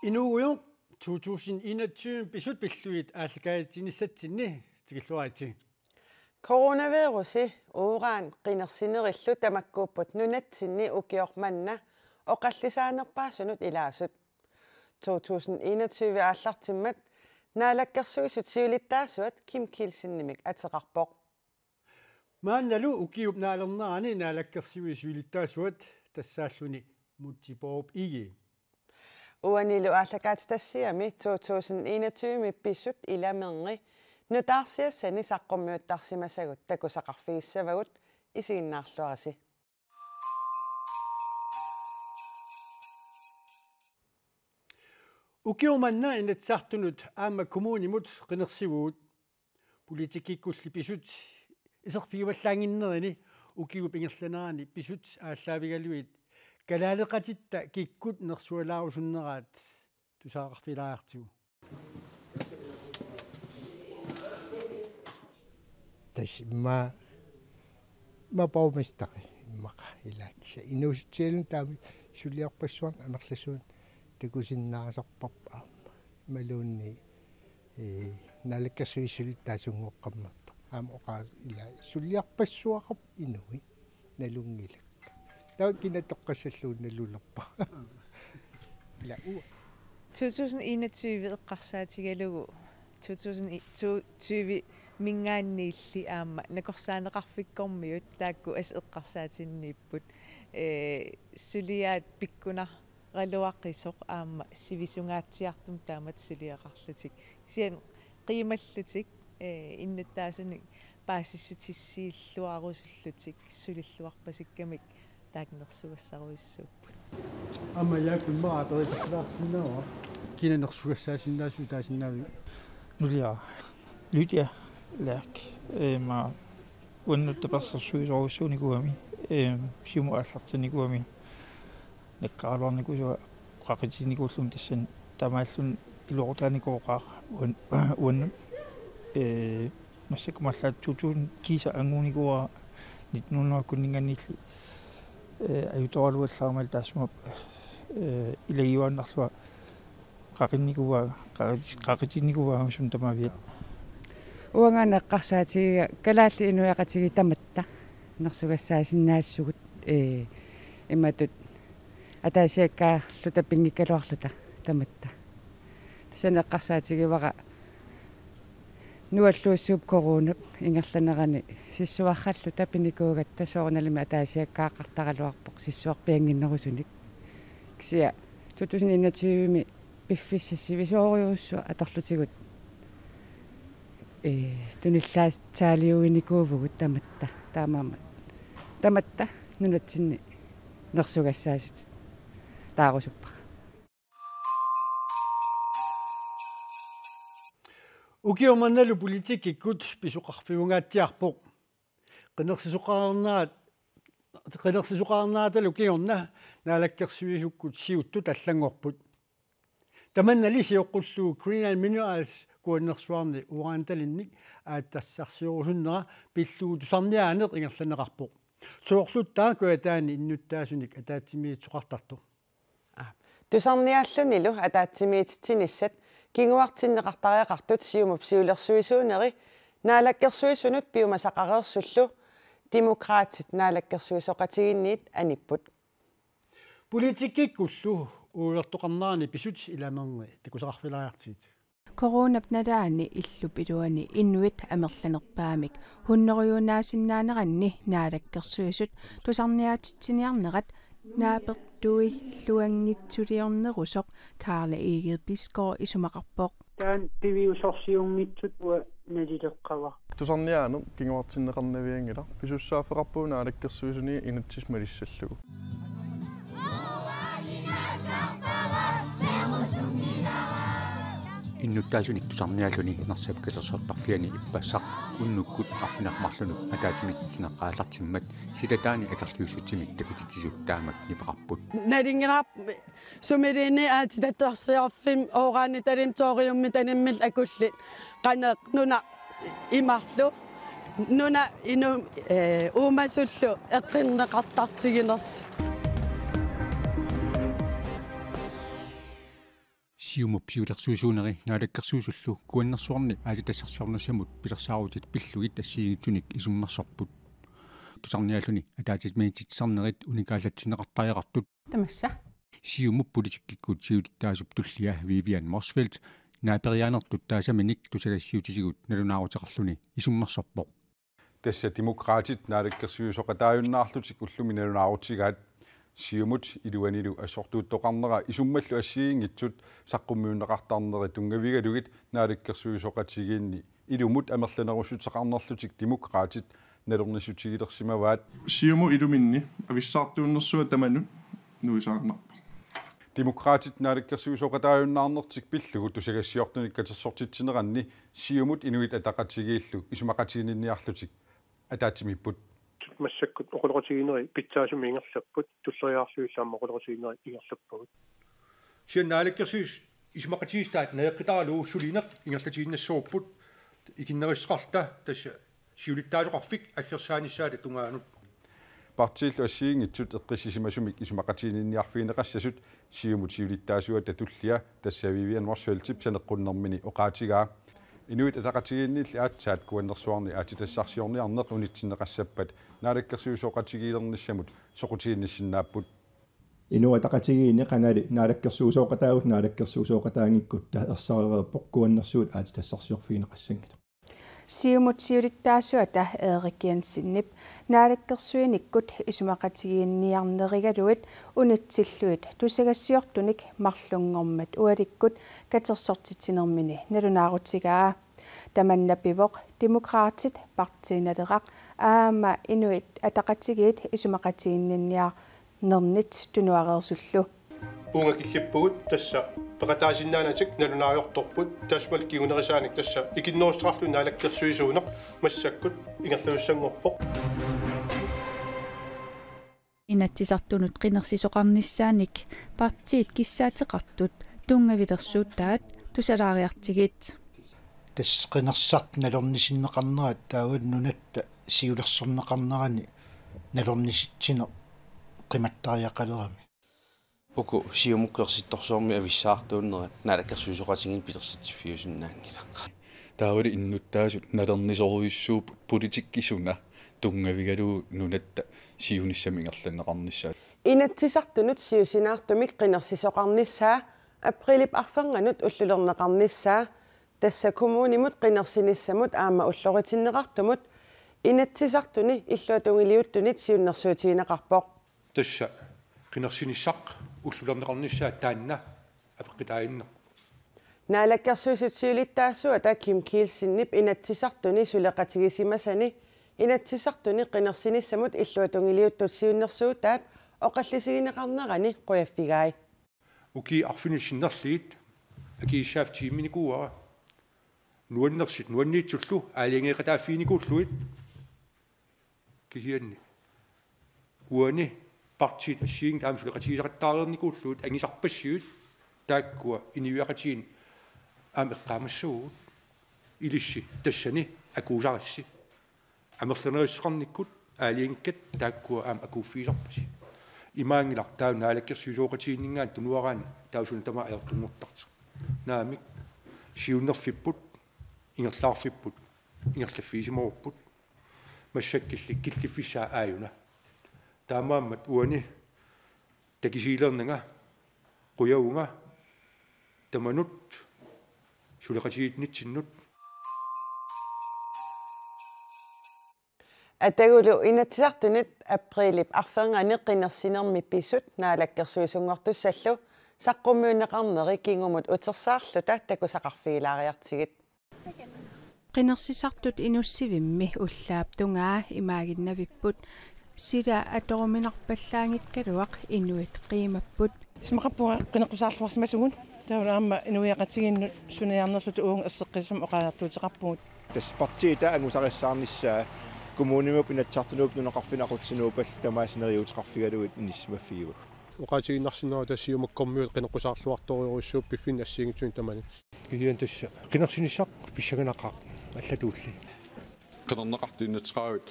Inuujung 2021 pisut pilluit aallakaatinissatinni tikilluaati. Coronavirusi uuraan qinersinerillu tamakkuupput nunatsinni ukiormanna oqallisaanerpaasunut ilaasut 2021 aallartimmat naalakkersuisut siulittaasuat Kim Kielsen-nimik ateqarpoq Maannalu ukiup naalernerani naalakkersiui siulittaasuat tassaalluni mutipoop igi. uanilu aallakaatitassiami 2021 mippissut ilamerni nutaarsiassani saqqummiuttarsimasagut takusaqarfigissavagut isiginnaarluarasi Ukiumanna inatsartunut aamma kommunimut qinersiguut politikikkulli pisut iserfigivallaanginnerini ukiup ingerlanerani pisut ааllaavigaluit kalaaleqatitta kikkut nersualaarusunneraat tusaaqarfilaartigu. ma paumistaqi immaqa ilaatsa inuusutialun taami suliarpassuan amerlasuun takusinnaasarparpa maluunni naalakkersuissulittaasungoqqammarta aama oqaas ila suliarpassuaqap inui nalungilak taakina toqqassalluun nalulerpa ila 2021 eqqarsaatigalugu 2022 mingaanniilli aama nakorsaaneqarfikkormiut taakku as eqqarsaatinniipput suliaat pikkunar raluaqisoq aama sivisungaatsiartum taamat suliaqarlutik sian qiimallutik innuttaasunik paasissutissiilluarusullutik sulilluarpasikkamik taaknersugassaruissuupput Amma yaakun maaqaritaqlaarsinnawa kinenersugassaasinnaassu taasinnaami Lydia lærk ma unnuttepersersuisoruussuunikuami siumu aallartinikuami nakkaarluarnikusua qaqitinnikuullum tassan tamaallun iluortaanikooqaa uannam massakkumallaat 2000 kiisa anguunikua 19kunninganniilli ayutoraluallaamal taasmap ilagiuannarlua qaqitinnikuaa sum tamaviat uanganeqqarsaatigiga kalaalli inuiaqatigi tamatta nersugassaasinnaassugut imatut ataasiakkaarluta pingikkaluarluta tamatta tasaneqqarsaatigivaqa nualluussuup koruunap ingerlanerani sissuarralluta pinikuugatta soornalimi ataasiakkaaqartaraluarpoq sissuarpianginnerusunik kisia 2021 piffississivisuoriussua atorlutigut tunillaataaliuinikuuvugut tamatta taamaama tamatta nunatsinni nersugassaasut taarusuppa ukiumannalu politikikkut pisuqarfiguungaatiarpoq qinersisuqaarnaatalu kiorna naalakkersuisukkut siuttu tallangorput tamannali siuqqullu Green Minerals kuannersuarni urantalinnik aattassarsiurusunnera pilluu tusarniaaneq ingerlaneqarpoq soorluttaa kuataani innuttaasunik ataatsimiitsoqartartu tusarniaallunilu ataatsimiititsinissat kinguartinneqartariaqartut siumup siulersuisuuneri naalakkersuisunut piumasaqareersullu demokraatit naalakkersuisoqatiginniit anipput politikikkullu uulertoqarnaani pisut ilamerni takusaqarfilaartiit Coronapnadaani illup iluani inuit amerlanerpaamik hunneriuunaasinaaneranni naalakkersuisut tusarniaatitsiniarnerat naapertui luangitsuliornerusoq Karla Eged Bisgaard isumaqarpoq taan piviusorsiunngitsut ua nalileqqava tusarniaanu kinguartinneqarnaviangila pisussaafeqarpuu naalakkersuisuni inattismalissallugu innuttaasunik tusarnialluni nersapkasersortarfiani ippassaq unnukkut arfinarmarlunuk ataatimitsineqqaallartimmat silataani akerliussutsimik takutitisuttaamak nipaqarput nalingerap sumilini aatitattorsiarfim ooraani talimtooriummi tanimmil akulli qaneq nuna imarlu nuna inu uumasullu eqqinneqartartiginers siumup siulersuisuuneri naalakkersuusullu kuannersuarni aasi tassarsiornersamut pilersaarutit pillugit assiigitunik isummersorput tusarnialluni ataatismiititsarnerit unikaallatsineqartariaqartut тамасса siumup politikkikkuut siulittaasup tullia Vivian Morsfeldt naaperiaanertut taasaminik tusagassiutisigut nalunaaruteqarluni isummersorpoq tässä demokraatit naalakkersuusoqataajunnaarlutik ullumi nalunaaruutigaat siumut iluanilu assortuuttoqarnera isummallu assiingitsut saqqummiunneqartarneri tungavigalugit naalakkersuusoqatigiinni ilumut amerlanerussutaqarnerlutik demokraatit nalornissutigilersimavaat siumu iluminni avissaartuunnersuat tamanu nuisaarnarpa demokraatit naalakkersuusoqataajunnaarnertik pillugut tusagassiortunik katersortitsineranni siumut inuit ataqatigiillu isumaqatigininniarlutik ataatimipput массаккут оқулеқатигинери питсаасуми ингерлаппут туссериаарлуиллаама оқулеқатигинери ингерлаппагут сианнаалаккерсуис исмақатигистаат наеққитаалууссулинеқ ингерлатигиннассууппут икиннериссақарта тасса сиулиттаасоқарфик аггерсааниссаата тунгаанут партииллу ассиингитсут эққиссисимасумик исмақатигинниарфигинеқассасут сиумут сиулиттаасуа татуллиа тасса Vivian Morsfeldt санеққуннэрмини оқаатигаа inuit ataqatigiinniilli aatsaat kuannersuarni aatitassarsiorniarneq unitsinneqassappat naalakkersuusoqatigiilernissamut soqutigiinnissinaapput inu ataqatigiinni qangali naalakkersuusoqataavut naalakkersuusoqataangikkut ersarereerpoq kuannersuut aatitassarsiorfiineqassangila siumut siulittaasuata eerikiansinnip naalakkersuinikkut isumaqatigiinniarnerigaluit unitsilluit tusagassiortunik marlungormat ualikkut katersortitinermini nalunaarutigaa tamannapivoq demokraatit partiinaleraq aama inuit ataqatigiit isumaqatiginniarnernit tunuareersullu унгакиллиппугут тасса пекатаасиннаанатик налунаариорторпут таасмал кигунерисааник тасса икиннерустрарлу наалаккерсуисуунеқ массаккут ингерлависсангорпоқ инатсисартунут қинерсисоқарниссааник партиит киссаатеқартут тунгавилерсуутаат тусалаариартигит тассқинерсарт налорнисиннеқарнерат таават нунатта сиулерсорнеқарнерани налорниситсине қиматтариақалерами уку сиумуккерситторсуарми ависсаартууннерат наалаккерсуисоқатигин пилерситсиффиусиннаангилаққа таавали иннуттаасут налернисоруйуссууп политиккисуна тунгавигалуу нунатта сиуниссамингерланнеқарниссаат инатсисартунут сиусинаартумик қинерсисоқарниссаа априлип арфанганут уллулернеқарниссаа тасса коммунимут қинерсиниссамут аама уллоритиннеқартумут инатсисартуни иллуатунгилиуттунит сиуннерсуутигинеқарпоқ тасса қинерсиниссақ уллулернеқарниссаа таанна апеққитаиннеқ наалаккерсуисут сиулиттаассуа та Kim Kielsinнip инатсисартуни сулеқатигисимасани инатсисартуни қинерсиниссамут иллуатунгилиуттут сиуннерсуутаат оқаллисигинеқарнерани қуяффигаи уки арфинissиннерлиит акииссаав тимминикууара нуаннерсит нуанниитсуллу аалиангеқатааффиникууллуит кисианни уани партиит ассиинг таам сулеқатигисақаттаарерникууллуут ангисарпассиут тааккуа инивиақатигин аамеққаамассуут илисси тассани акуусарисси амерланерissaqarnikkut аалиангкат тааккуа аам акууффиисарпаси имаангилар таа наалаккерсуисоқатигиннгаан тунуараан таусун тама аёртунгортарту наамик сиуннерфиппут ингерлаарфиппут ингерлаффиисиморуппут массаккилли киллиффиссаа ааюна таамааммат уани такисиилернага quyaunga tamanut сулеқатигитнитсиннут атагулу инатсартунит априлип арфенгани қинерсинерми писут наалаккерсуисунгортуссаллу саққуммиунеқарнери кингумут утерсаарлута такусақарфигилаариартигит qinnersisartut inussivimmi ullaap tungaa imaaginnavipпут сила аторуминарпаллаангиккалуақ инуит қимаппут исмақарпуга қинеққусаарлуарсимасугун таулаама инуиақатигинну суниарнерлуту уунг ассеққисум оқаартуутеқарпугут тас партиита ангусариссаарниссаа коммунимуп инатсартунууп нунеқарфинақутсинуупал тамаасинериутеқарфигалуит иниссимаффигу оқаатигиннарсинаа тассиумаккормиут қинеққусаарлуарториуруссууп пиффин ассиингитсуин тамани киен тасса қинерсинissaq писсаганақаа аллатуулли қинернеқартуиннатеқаруит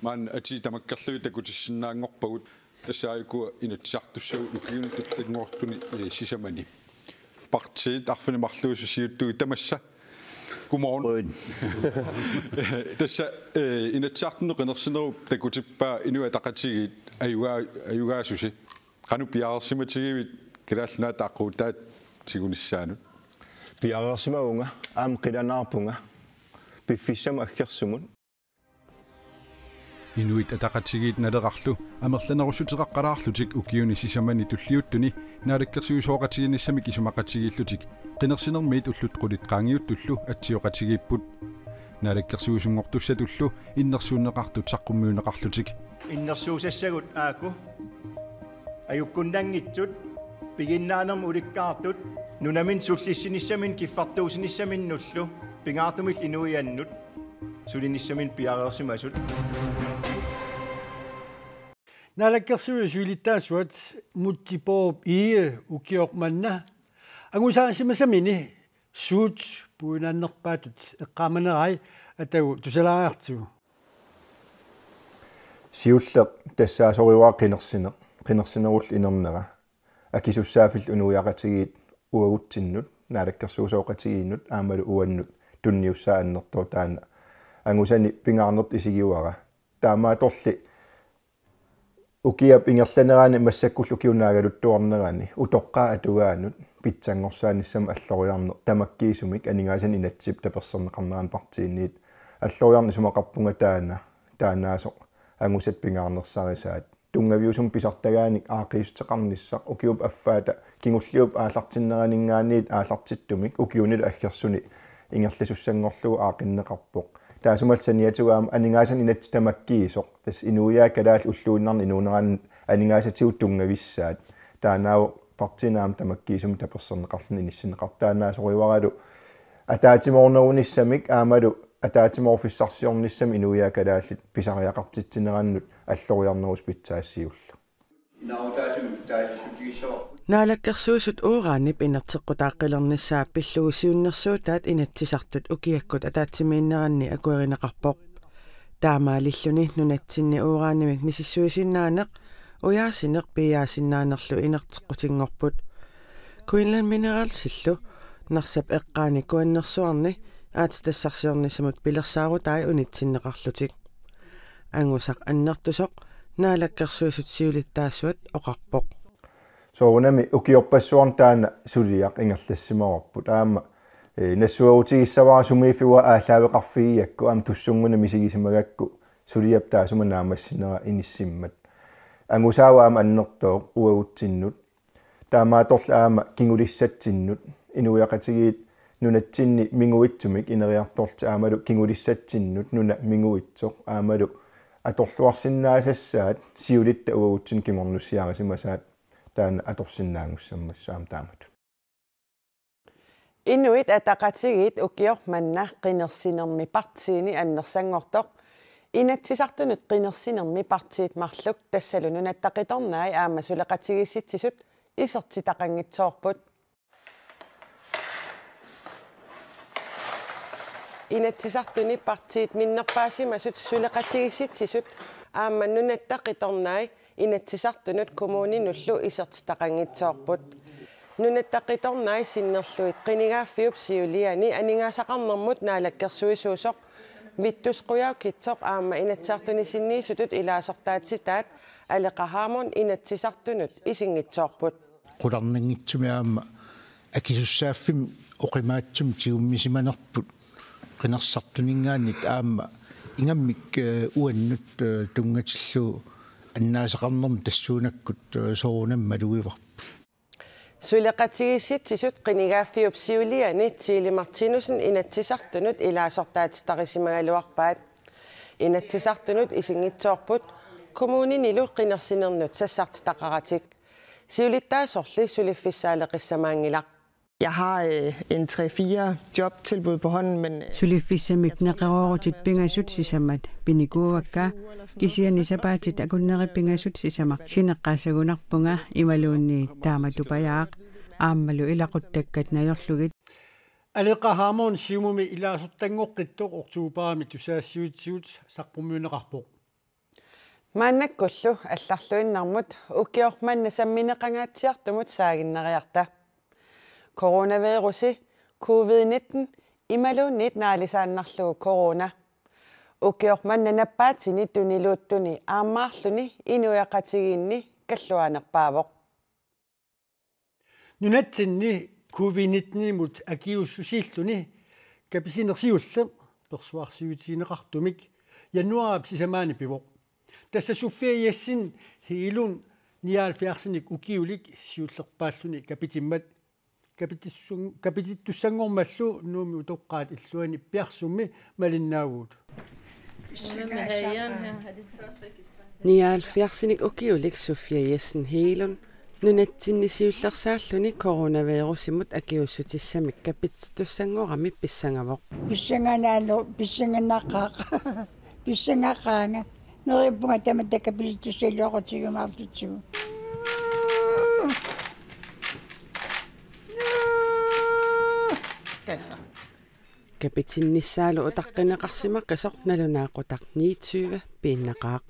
маан ати тамаккерлуи такутиссиннаангорпагут тассааюкуа инатсартуссагу укиунтуллингуартуни сисамани partiet arfinimarluususiuttu tamassa. Godmorgen. Tässä inatsartunu qinersineru takutippaa inuataqatigit ayugaasusi qanu piaarsimatigivit kilaallunaata aquutaat tigunissaanut piareersimaunga qilanaarpunga piffissama aggersumun Inuit ataqatigit nalerarlu amerlanerusuteqaqqalaarlutik ukiuni sisamani tulliuttuni naalakkersuusoqatiginissamik isumaqatigillutik qinersinermiit ullut qulit qaangiuttullu atsioqatigiipput naalakkersuusungortussatullu innersuunneqartut saqqummiuneqarlutik innersuusassagut aaku ajukkunnangitsut piginnaanermu ulikkaartut nunamin sullissinissamin kiffartuusinissamin pingaartumil inuiannut sulinissamin piareersimasut naalakkersuи suilittaasuat muttipoop ие ukiormanna angusaasimасамини suut puinannerpaatut eqqaamanerai atagu tusalaagartigu siulleq tassaasoruaa qinersinerull inernera akisussaafill unuiaqatigiit uaguttinnut naalakkersuusooqatigiinnut aamalu uannut tunniussaa annertua taana angusani pingaarnert isigiuara taamaa torli ukiap ingerlaneraani massakkullu kiunaagaluttuarnerani utoqqaa atugaanut pitsangorsaanissam alloriarner tamakkiisumik aningaасан inatsip taperserneqarneraan partiinniit alloriarni sumaqarpunga taanaasoq angusat pingaarnersarisaat tungaviusum pisartagaanik aaqiisteqarnissaq ukiup affaata kingulliup aallartinneraninngaaniit aallartittumik ukiunil aggersuni ingerlasussangorlugu aaqinneqarpoq taasumalsaniatugaam aningaasan inat tamakkiisoq tas inuiaa kalaal ulluunnarni inuuneran aningaasatigut tungavissaat taanaaw partinaam tamakkiisum taperserneqarluni inissinneqartaanaasoruivaralu ataatimornerunnissamik aamalu ataatimorfissarsiornissam inuiaa kalaallit pisariaqartitsinerannut alloriarnerus pitsaassiullu naalakkersuusut uuraanip inerteqqutaaqqilernissaa pillugusiunnersuutaat inatsisartut ukiakkut ataatimiinneranni akuerineqarpoq taamaalilluni nunatsinni uuraanimik misissuisinnaaneq uyaasineq piyaasinnaanerlu inerteqqutingorput Queensland Mineralsillu narsap eqqaani kuannersuarni aatitassarsiornissamut pilersaarutai unitsinneqarlutik angusaq annertusoq naalakkersuusut siulittaassuat oqarpoq soorunami ukiorpassuarn taana suliaq ingerlassimarorput aama nassuarutigissavara sumiifiwa aalaaveqarfigiakku aam tussunguna misigisimagakku suliap taasuma naamassinera inissimmat angusaawa aama annertooq uagutsinnut taamaatorla aama kingulissattinnut inuiaqatigiit nunatsinni minguitsumik ineriartorta aamalu kingulissattinnut nuna minguitsoq aamalu atorluarsinnaasassaat siulitta uagutsin kimornussiaarasimasaat taana atorsinnaangussammassaam taamat Inuit ataqatigit ukiormanna qinersinermi partiini annersangortoq inatsisartunut qinersinermi partiit marluk tassalunun attaqitornaai aama suleqatigissitsisut isertitaqangitsoorput inatsisartuni partiit minnerpaasimasut suleqatigissitsisut aama nunattaqitornaai inatsisartunut kommuninullu isertitaqangitsoorput nunattaqitornaai sinnerluit qinigaaffiup siuliani aningaasaqarnermut naalakkersuisuusoq vittusquyaukitsoq aama inatsisartuni sinniisutut ilaasortaatsitaat aleqahaamon inatsisartunut isingitsoorput qularnangitsumi aama akisussaaffim oqimaatsum tigummisimanerput qinersartuningaanit aama ingammik uannut tungatillu annaasaqarnerm tassuunakkut soorunammalugivar suleqatigissitsisut qinigaaffiup siuliani tiilimartinusen inatsisartunut ilaasortaatitarisimagaluarpaat inatsisartunut isingitsoorput kommuninilu qinersinernut sassartitaqaratik siulittaasorli suliffissaaleqissamaangilaq Jeg har en 3-4 jobtilbud på hånden, men Sulifissamik naqeroorutit pingasut sisamat pinikuuvakka kisianisapaatit akunneripingasut sisamaq sineqqaasagunarpunga imaluunni taamatupayaaq aammalu ilaquttakkat najorlugit алеқаhaamorn siumumi ilaasortangoqqittoq ortuupaami tusaassiutsiut saqqummiuneqarpoq мааннаккуллу алларлуиннармут укиорманна самминеқангааtsiartumut saaginneriarta coronavirusi covid-19 imaluunnit naalisaannarlugu corona ukiormanna nappaatini tuniluuttuni aammaarluni inuiaqatigiinni kalluanerpaavoq nunatsinni covid-19 mut akiussusiilluni kapisinersiulle persuarsiutiineqartumik januar sisamaani pivoq tassa suffiayassin hiilun niaalfiarsinik ukiulik siullerpaalluni kapitimmat kapitittussangormallu nuumi utoqqaat illuani piarsummi malinnaavuut niaalfiarsinik ukiulik suffiayassin hiilun nunatsinisiullersaalluni coronavirusimut akiussutissamik kapitittussangorami pissangavoq pissanganaalo pissanganaqaaq pissangaqaanga nerippunga tamata kapitittussalluaqutigimaartutsugu kapitinnissaalu utaqqinaqarsimaqqisoq nalunaaqutaq 29 piinnaqaaq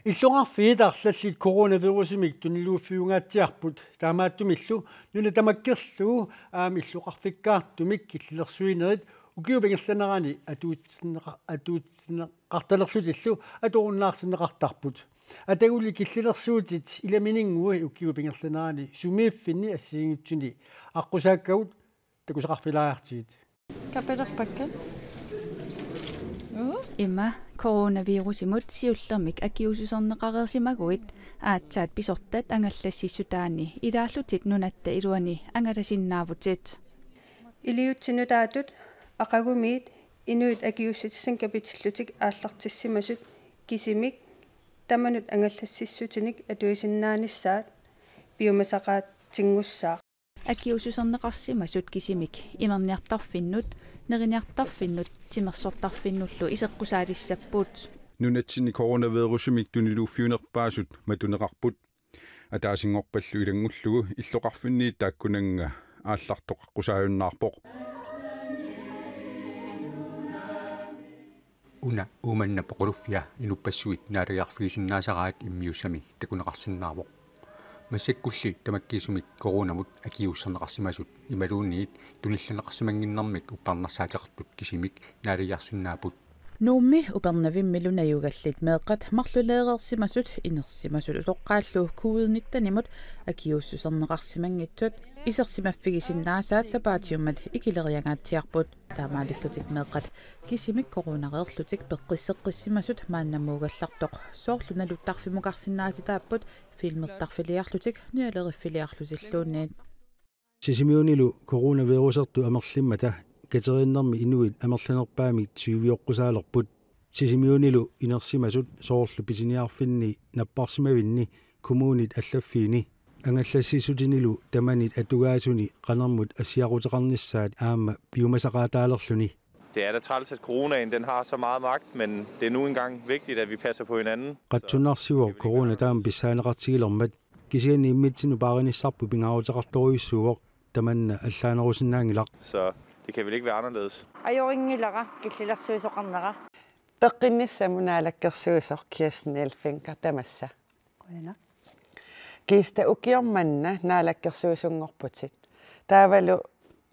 иллуңарфиитарлаллит coronavirusимик тунилууффиунгааtsiarput таамааттумиллу нуна тамаккерлугу аами иллуқарфиккаартумик киллерсуинерит укиупингерланерани атуутсинеқарталерлутиллу атуурнаарсинеқартарпут атагули киллилерсуутит иламинингуи укиупингерланерани сумииффинни ассигингитсуни аққусааккагут такусақарфилааартигит капелерпаккат имма coronavirusимут сиуллермик акиусусернеқареерсимагуит аатсаат писортат ангаллассиссутаани илааллутит нунатта илуани ангаласиннаавутит илиутсинутаатут ақагумиит инуит акиуссутиссан капитиллутик ааллартиссимасут кисимик таманут ангаллассиссутиник атуисиннааниссаат биумасақаат тингуссаа акиусусернеқарсимасут кисимик имерниартарфиннут неринниартарфиннут тимерсортарфиннуллу исеққусаалиссаппут нунатсини coronavirusимик тунилууффиунерпаасут матунеқарпут атаасингорпаллу илангуллугу иллоқарфинни тааккунанга ааллартоқаққусааюннаарпоқ уна ууманна поқулуффиа инуппассуит наалагиарфигисиннаасараат иммиуссами такунеқарсиннаавоқ массаккулли тамаккиисумик коронамут акиуссернеқарсимасут ималуунниит тунилланеқарсимангиннэрмик уппарнерсаатеқартут кисимик наалагиарсиннаапут нуумми упернавиммилунаюгаллит меэққат марлулеерерсимасут инерсимасут улоққааллу covid-19-нимут акиуссусернеқарсимангитсут исерсимаффигисиннаасаат сапаатиуммат икилериангаатсиарпут таамаалиллутик меэққат кисимик коронареерлутик пеққиссеққиссимасут мааннамуугаллартоқ соорлуналуттарфимукарсинааситааппут филмертарфилиарлутик ниалериффилиарлутиллуунниит сисимиунилу коронавирусерту амерлиммата катериннэрми инуит амерланерпаами сювиоққусаалерпут сисимиунилу инерсимасут соорлу писиниарфинни наппарсимавинни коммуунит аллаффиини ангаллассисутинилу таманит атугаасуни qanarmut ассиарутеқарниссаат аама биумасақаатаалерлүни. Det er da træls, at coronaen den har så meget magt, men det er nu engang vigtigt, at vi passer på hinanden. Qatsunarsiuor corona taam pissaaneqartigilermat kisiani immitsinu paarinissarpu pingaarutеқарторюссууоq tamanna allaanerusinnaangilaq. Så det kan vel ikke være anderledes. ajoringillara killilersuisoqarnera peqqinnissamunaalakkersuusoq kiasnelfinka tamassa kiista ukiormanna naalakkersuusungorputit taavalu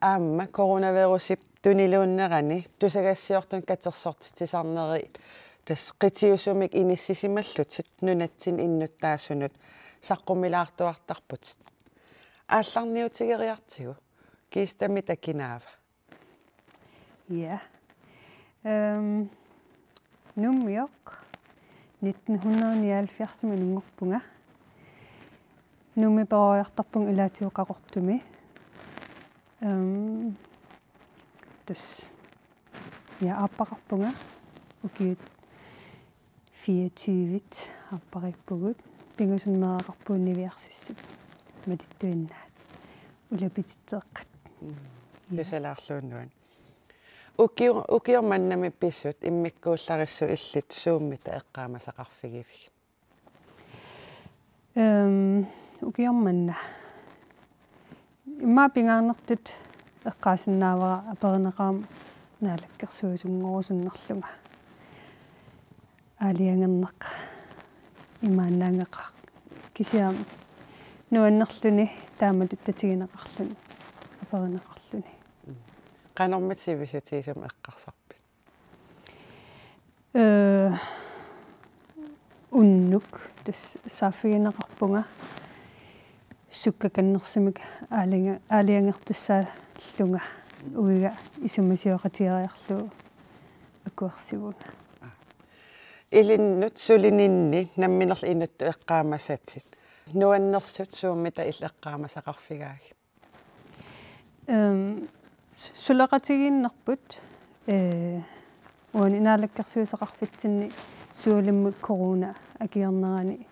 aamma coronavirusip tuniluunnerani tusagassiortun katersortitisarneriit tas qitiusumik inissisimallutsit nunatsin innuttaasunut saqqummilaartuartarputit aallarniutigeriartigu kiistamit akinaava ja nummiok 1979 manungorpunga nummi paajartarpung ilaatiuqaqortumi tas ja appaqarpunga ukiut 24 appariippugut pingusunmeeqarpuunniviarsissip matittuinnaat ulapititteeqqat tasalaarluunnuan ukiormannami pissut immikkuullarissu illit suummita eqqaamasaqarfigivil ukiormanna imma pingaarnertut eqqaasinnaavara aperineqaam naalakkersuusunngorusуннарлунга аалиангернеқ имааннаангеқар кисиам нуаннерлүни тааматут татигинеқарлүни аперинеқарлүни qanarmat sivisutiisum eqqarsarpit unnuk tas saafiginеқарпунга суккаканнерсимик аалиангертуссааллунга уига исумасиоқатиариарлуу акуарсивунга илиннут сулининни намминерл инутту эққаамассатсит нуаннерсут сууммита иллеққаамасақарфигааги сулеқатигииннерпут уани наалаккерсуусақарфитсинни суулиммут корона акиорнерани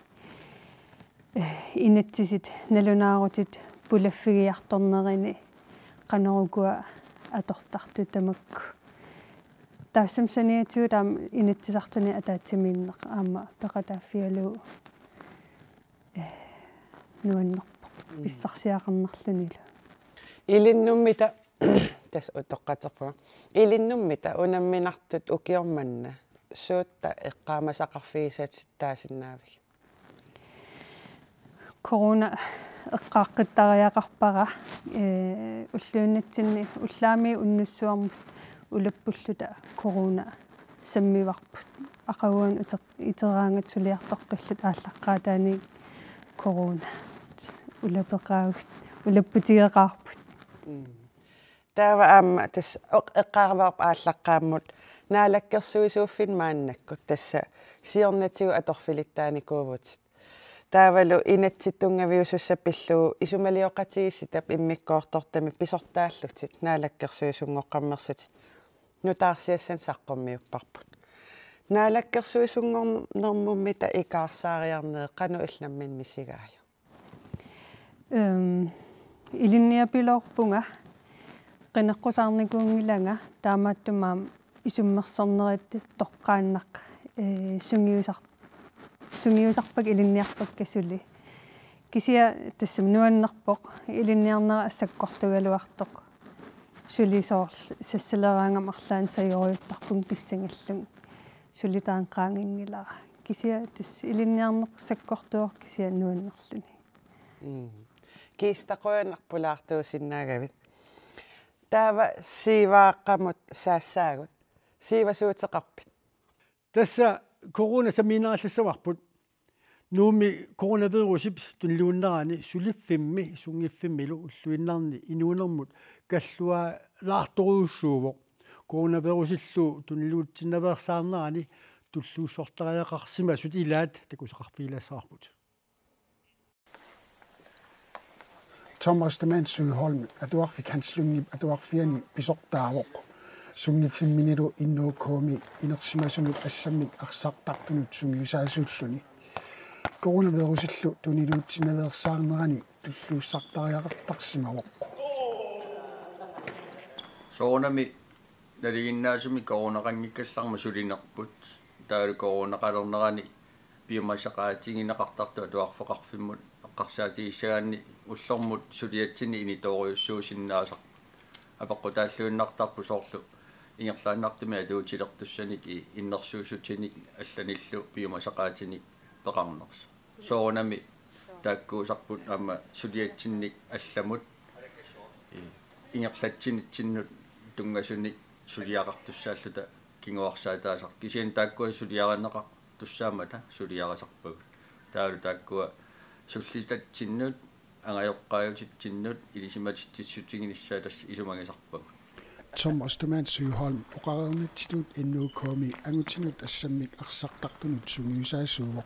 инатсисит налунаарутит пулаффигиарторнерини qanarukua атортарту тамакку таассамсаниатсуут инатсисартуни атаатсимииннеқ аама пеқатааффиалуу нуаннерпо писсарсиақарнерлунила илиннуммита тас утоққатерпуга илиннуммита унамминартут укиорманна суутта эққаамасақарфигисат таасиннаавик корона эққааққиттариақарпара уллууннатсинни уллаами уннуссуармут улаппуллута корона саммиварпут ақагуан итераангат сулиарторқиллут ааллаққаатаани корона улапеқаагут улаппутигеқарпут таава аама тас эққарварп ааллаққааммут наалаккерсуисууффин мааннаккут тасса сиорнатигу аторфилиттааникуувутит таавалу инатситтунгавиусуссаппиллуу исумалиоқатигисситап иммиккоортортами писортааллутит наалаккерсуисунгоққаммерсутит нутаарсиассан саққуммиуппарпут наалаккерсуисунгорнэрмуммита икаарсаариарнеэ қану илламминни сигааю илинниапилоорпунга qinеққусаарникуунгиланга таамааттумаам исуммерсорнерит тоққааннақ сунгиусарпак илинниарпак касули кисия тассам нуаннерпоқ илинниарнера ассаккортугалуартоқ сулисоорл сассалераангам арлаан саёруйуттарпун писсангаллун сулитаанқаангингилара кисия тас илинниарнеқ саккортуор кисия нуаннерлуни кистақуянарпулаартуусиннаагавит таава сивааққамут саассаагут сивасуутеқарпит тасса корона саминааллассаварпут нууми коронавирусип тунлууннерани сулиффимми сунгиффиммилу уллуиннарни инуунермут каллуа лаарторуussуувоқ коронавирусиллу тунлуутсиннаверсаарнерани туллууссортариақарсима сутилаат такусақарфилассаарпут Thomas Demand Søholm, atuarfik hans lungi atuarfiani pisortaavoq sungiffimminilu innuukkuumi inersimasunut assammik arsartartunut sungiusaasuulluni coronavirusillu tuniluutsinaversaarnerani tulluussartariaqartarsimavoq soonami naliginnaasumi coronaqanngikkallarma sulinerput taalu coronaqalernerani biomasaqaatiginaqartartu atuarfeqarfimmut eqqarsaatigissaanni ullormut suliatsini initooriussuusinnaasaq апаққутааллуиннартарпу соорлу ингерлааннартими атуутилертуссаник иннерсуусутиник алланиллу пиумасақаатиник пеқарнерс соонами тааккуусарпут аама сулиатсинник алламут ингерлатсинитсиннут тунгасуник сулиақартуссааллута кингуарсаатаасар кисиан тааккуа сулиаранеқар туссаамата сулиарасарпагут таалу тааккуа суллитатсиннут ангайоққаажутсиннут илисиматиттиссутигиниссаатас исумагисарпагут Thomas Demand Søholm uqarernittitut innuukkuumi angutinut assammik arsartartunut sungiusaasuuvoq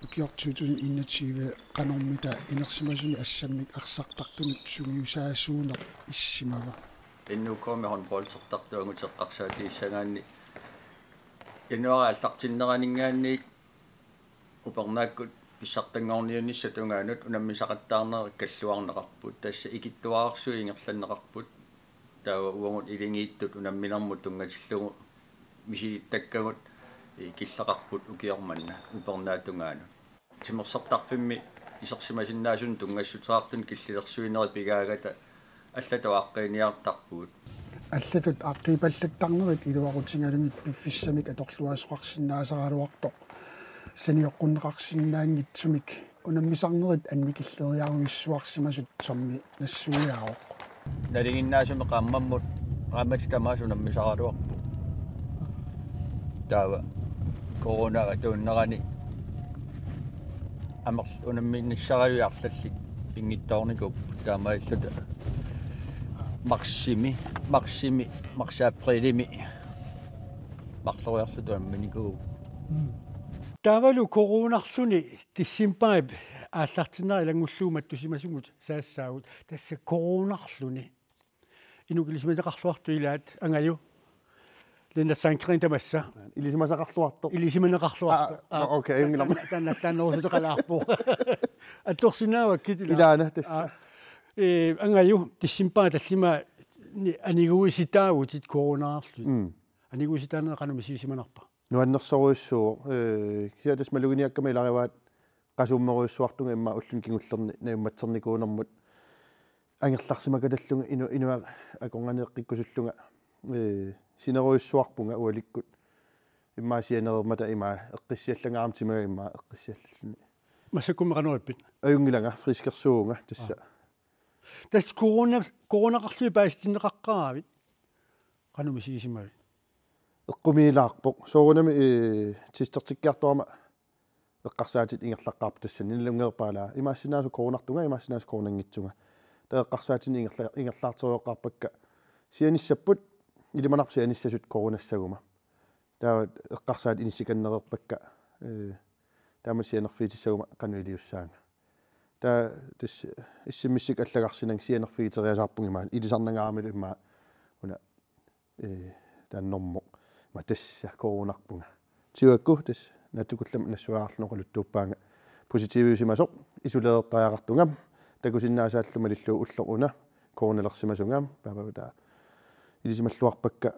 ukiortuutun innative qanormita inersimasuni assammik arsartartunut sungiusaasuuneq issimava иннууккуами хонболсертартуангутеққарсаатииссагаанни януара аллартиннеранингааник упернааккут писсартангорниунисса тунгаанут унаммисақаттаарнери каллуарнеқарпут тасса икиттуаарсуи ингерланнеқарпут таава уангут илингииттут унамминармут тунгатиллугу миси таккагут киллеқарпут укиорманна упернаатунгаанут тимерсартарфимми исерсимасиннаасун тунгассутеартун киллилерсуинери пигаагата аллатуааққиниартарпуут аллатут ааққипаллаттарнерит илуарутингалумит пиффиссамик аторлуасоқарсинаасаралуартоқ саниоққуннеқарсинаангитсумик унаммисарнерит анникиллериаруйуссуарсимасут сорми нассуяароқ налигиннаасуми qaammammut qaammat tamaasunnammisaraluarpu taava corona tuunnerani amers unamminnissarayuarlallik pingittoornikup taamailluta marsimi marsaaprilimi marloriarlutu amminikuu taavalu coronarluni tissimpaip ааллартиннери илангуллуумат тусимасугут саассаагут тасса коронарлуни инукилисимасақарлуарту илаат ангаю ленна санкрин тамасса илисиманеқарлуарто окей юнгилам танналлааннерусутеқалаарпу атторсинаава китила илаана тасса ангаю тиссимпаа таллима анигуиситаагутит коронарлу анигуиситаанеэ канумисисиманарпа нуаннерсоруйссуу киатас малугиниаккама илариваат qasummeruissuartunga imma ullun kingullerni naummatsernikуунэрмут ангерларсимакалаллунга инуа аконгаneeqqikkusullunga синеруйссуарпунга уаликкут иммаасианермата има эққиссиаллагаармтимага имма эққиссиаллаллуни массаккуммеқанериппит аюнгилага фрискерсуунга тасса тас коронақарлуи паастиннеқаққаравит qanumisiisimavi эққумиилаарпоқ соорунами тистертиккиартуама эққарсаатит ингерлаққарпу тассани нилунгеерпаалаа имаассинаасу коронартунга имаассинаасу коронангитсунга таэққарсаатини ингерлаартеруоққарпакка сианиссаппут илиманарпу сианиссасут коронассагума таа эққарсаат иниссиканнерерпакка таамат сианерфиитиссагума кануилиуссаанга таа тас иссиммиссик аллагарсинан сианерфиитериасаарпунгимаа илисарнагаарамилу имаа уна тааннормоқ ма тасса коронарпунга тиуакку тас натукуллам нассуаарлунеқулуттууппаанга поситивиусимасоқ исулеэртариақартунгам такусиннаасааллума лиллуу уллеруна коронелерсимасунгам папавта илисималлуарпакка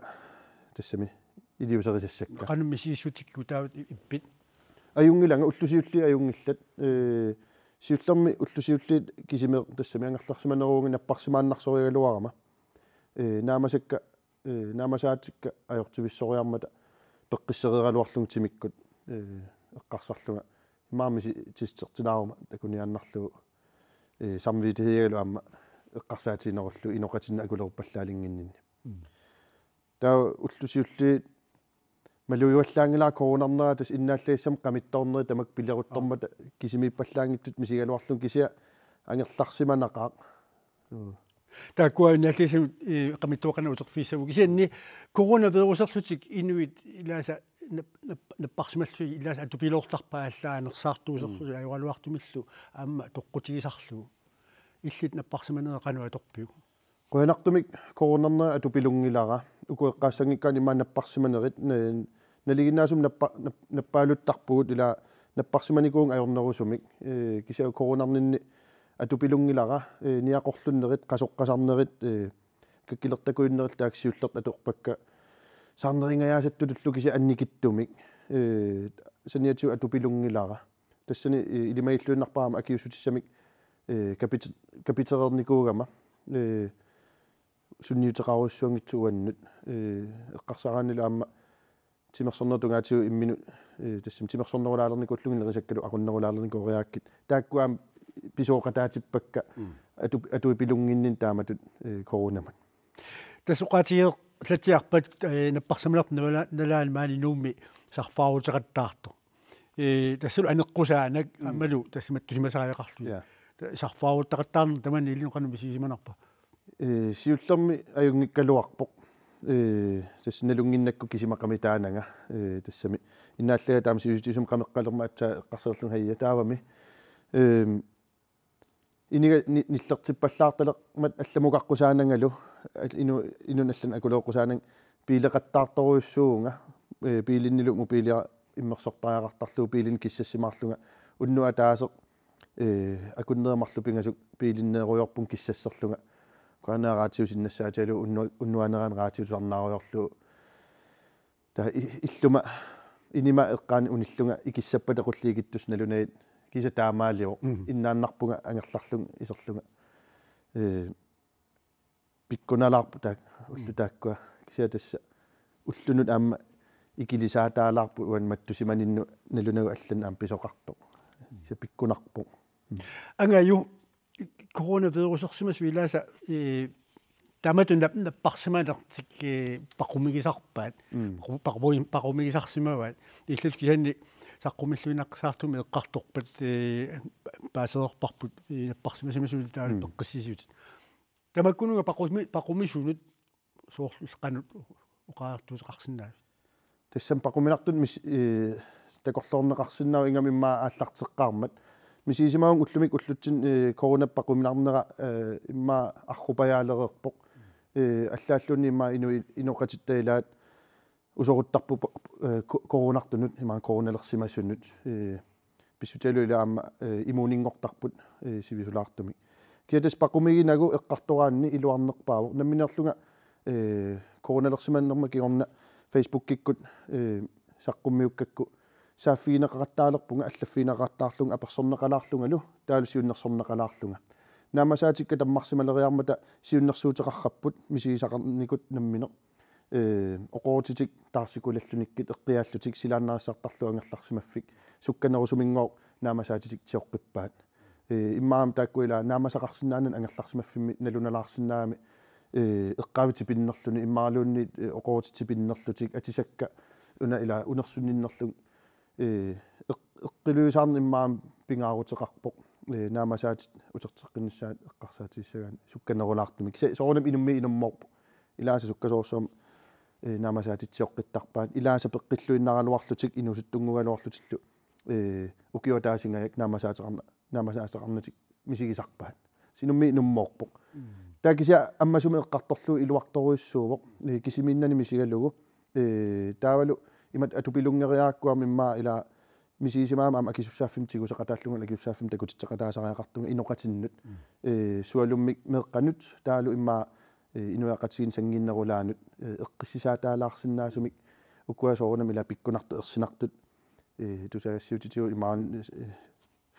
тассами илиусерисассакка qanumisiissutikkuu taavut ippit аюнгиланга уллусиулли аюнгиллат сиуллерми уллусиулли кисимеэ тассами ангерларсиманеруунги наппарсимааннарсоригалуарама наамасакка наамасаатикка ajortuvissoriarmata peqqissereraluarlungtimikкут эққарсарлунга имаамиси тистерtilаарма такуниааннарлугу самвитигигалу аама эққарсаатинеруллу иноқатинна акулеруппаллаалингиннинни таа уллусиулли малуйуаллаангилаа коронарнера тас иннааллаиссам қамитторнери тамак пилеруттормата кисимиппаллаангиттут мисигалуарлун кисиа ангерларсиманақаа тааккуаиналлисим qamituaqana uterfiissavu kisianni coronavirusерlутик инуит илааса наппарсималлуи илааса атупилоортарпааллааnersaartuuserlu аюалуартумиллу аама тоққутигисарлугу иллит наппарсиманера qanуаторпиу qoyanartumik коронарнера атупилунгилара укуэққаассангиккаани имаа наппарсиманерит налигиннаасум наппаалуттарпугут ила наппарсиманикуун ajornerusumik кисиа коронарнинни атупилунгилара ниақорлуннерит қасоққасарнерит каккилертакуиннерил тааксиуллерт атуорпакка саарнерингаяасаттуллу киси анникиттумик саниатсу атупилунгилара тассани илимаиллуиннарпаама акиуссутиссамик капитерерникуугама сунниутеқаруссуангитсуаннут эққарсарааннила аама тимерсорнертунгаатиу иммину тассим тимерсорнерулаалерникуллугиннерисаккалу aqunnerulaalernikoriaakкит тааккуаам писооқатаатиппакка атуипилунгиннин тааматут коронамат тасоқатиер латиарпат наппарсамалерп налаан маани нуумми сарфаарутеқаттаарто тассулу анеққусаанак амалу тассиматтусимасариақарлу сарфааруттақаттаарна тамани илину qanumisiisimanarpa сиуллерми аюнгиккалуарпоқ тассиналунгиннакку кисимақамитаанага тассами иннааллага таама сиуситисум қамеққалерма атсаа эққарсерлун хайя таавами инига ниллертиппаллаарталеқмат алламуқаққусаанангалу инуналлан акулеоққусаанан пилеқаттаарторуйуссуунга пилиннилу мупилиа иммерсортариақартарлуу пилин киссассимаарлунга уннуа таасеқ акуннеэмарлу пингасук пилиннееруйорпун киссассерлунга канаараатиусиннассааталу уннуанераан раатиусарнааруйорлу та иллума инима эққаани униллунга икиссаппата қуллиигиттусналунаит киса таамаалио иннааннарпунга ангерларлун исерлунга пиккуналаарпу таак уллу тааккуа киса тасса уллунут аама ikilisaataalaarpu uan mattusimaninnu nalunagu allan aam pisoqarpo sapikkunarpo angayu coronavirusersimas vilaasa tamatun napparsimanertik paqumigisarpaat paqumigisarsimavat illut kisanni saqqumilluinaqsaartumi eqqartorpat paasererparput napparsimasimasuut taal peqqissisiut tamakkunuga paqumisunut soorlulqanut oqaartuuseqarsinnaa тассам пакуминартут мис такорлорнеқарсиннау ингамимма ааллартеққармат мисисимаун уллумик уллутсин коронаппакуминарнера имма аррупаяалерерпоқ аллааллуни имма иноқатиттаилаат усоруттарпу коронартунут имма короналерсимассунут писсуталуилаама иммунингортарпут сивисулаартуми киатас пакумигинагу эққартораанни илуарнерпаавоқ намминерлунга короналерсиманнерма кигорна Facebook-киккут саққуммиуккакку сааффигинеқартаалерпунга аллаффигинеқартаарлунга аперсорнеқалаарлунгалу таалусиуннерсорнеқалаарлунга наамасаатикка таммарсималериармата сиуннерсуутеқарраппут мисигисақарникут наммине оқоотитик таарсикулаллуниккит эққиааллутик силааннаассартарлуангерларсимаффик сукканерусумингоо наамасаатитик тиоққиппаат иммаам тааккуила наамасақарсинаанан ангерларсимаффимми налуналаарсинаами эққавитипиннерлуни иммаалуунни оқоотитипиннерлутик атисакка уна ила унерсунниннерлу эққилуисаарни иммаам пингаарутеқарпоқ наамасаатит утертеққиннссаат эққарсаатиссагаан сукканерулаартумик соорнам инумми инумморпо илааса суккасоорсуам наамасаатитсиоққиттарпаат илааса пеққиллуиннарануарлутик инусуттунгугалуарлутиллу укиотаасингаяк наамасаасеқарнатик мисигисарпаат синумми инумморпоқ таакися аммасуми эққарторлу илуарторуиссуувоқ кисиминнани мисигалугу таавалу имат атупилунгериааккуам иммаа ила мисисимаама ама акисуссааффим тигусеқатааллунга акисуссааффим такутитсеқатаасариақартуми иноқатиннут суалуммик меққанут таалу иммаа инуяқатигин сангиннерулаанут эққиссисаатаалаарсинаасумик уккуасоорнам ила пиккунарту ерсинартут тусагассиутитигу имаан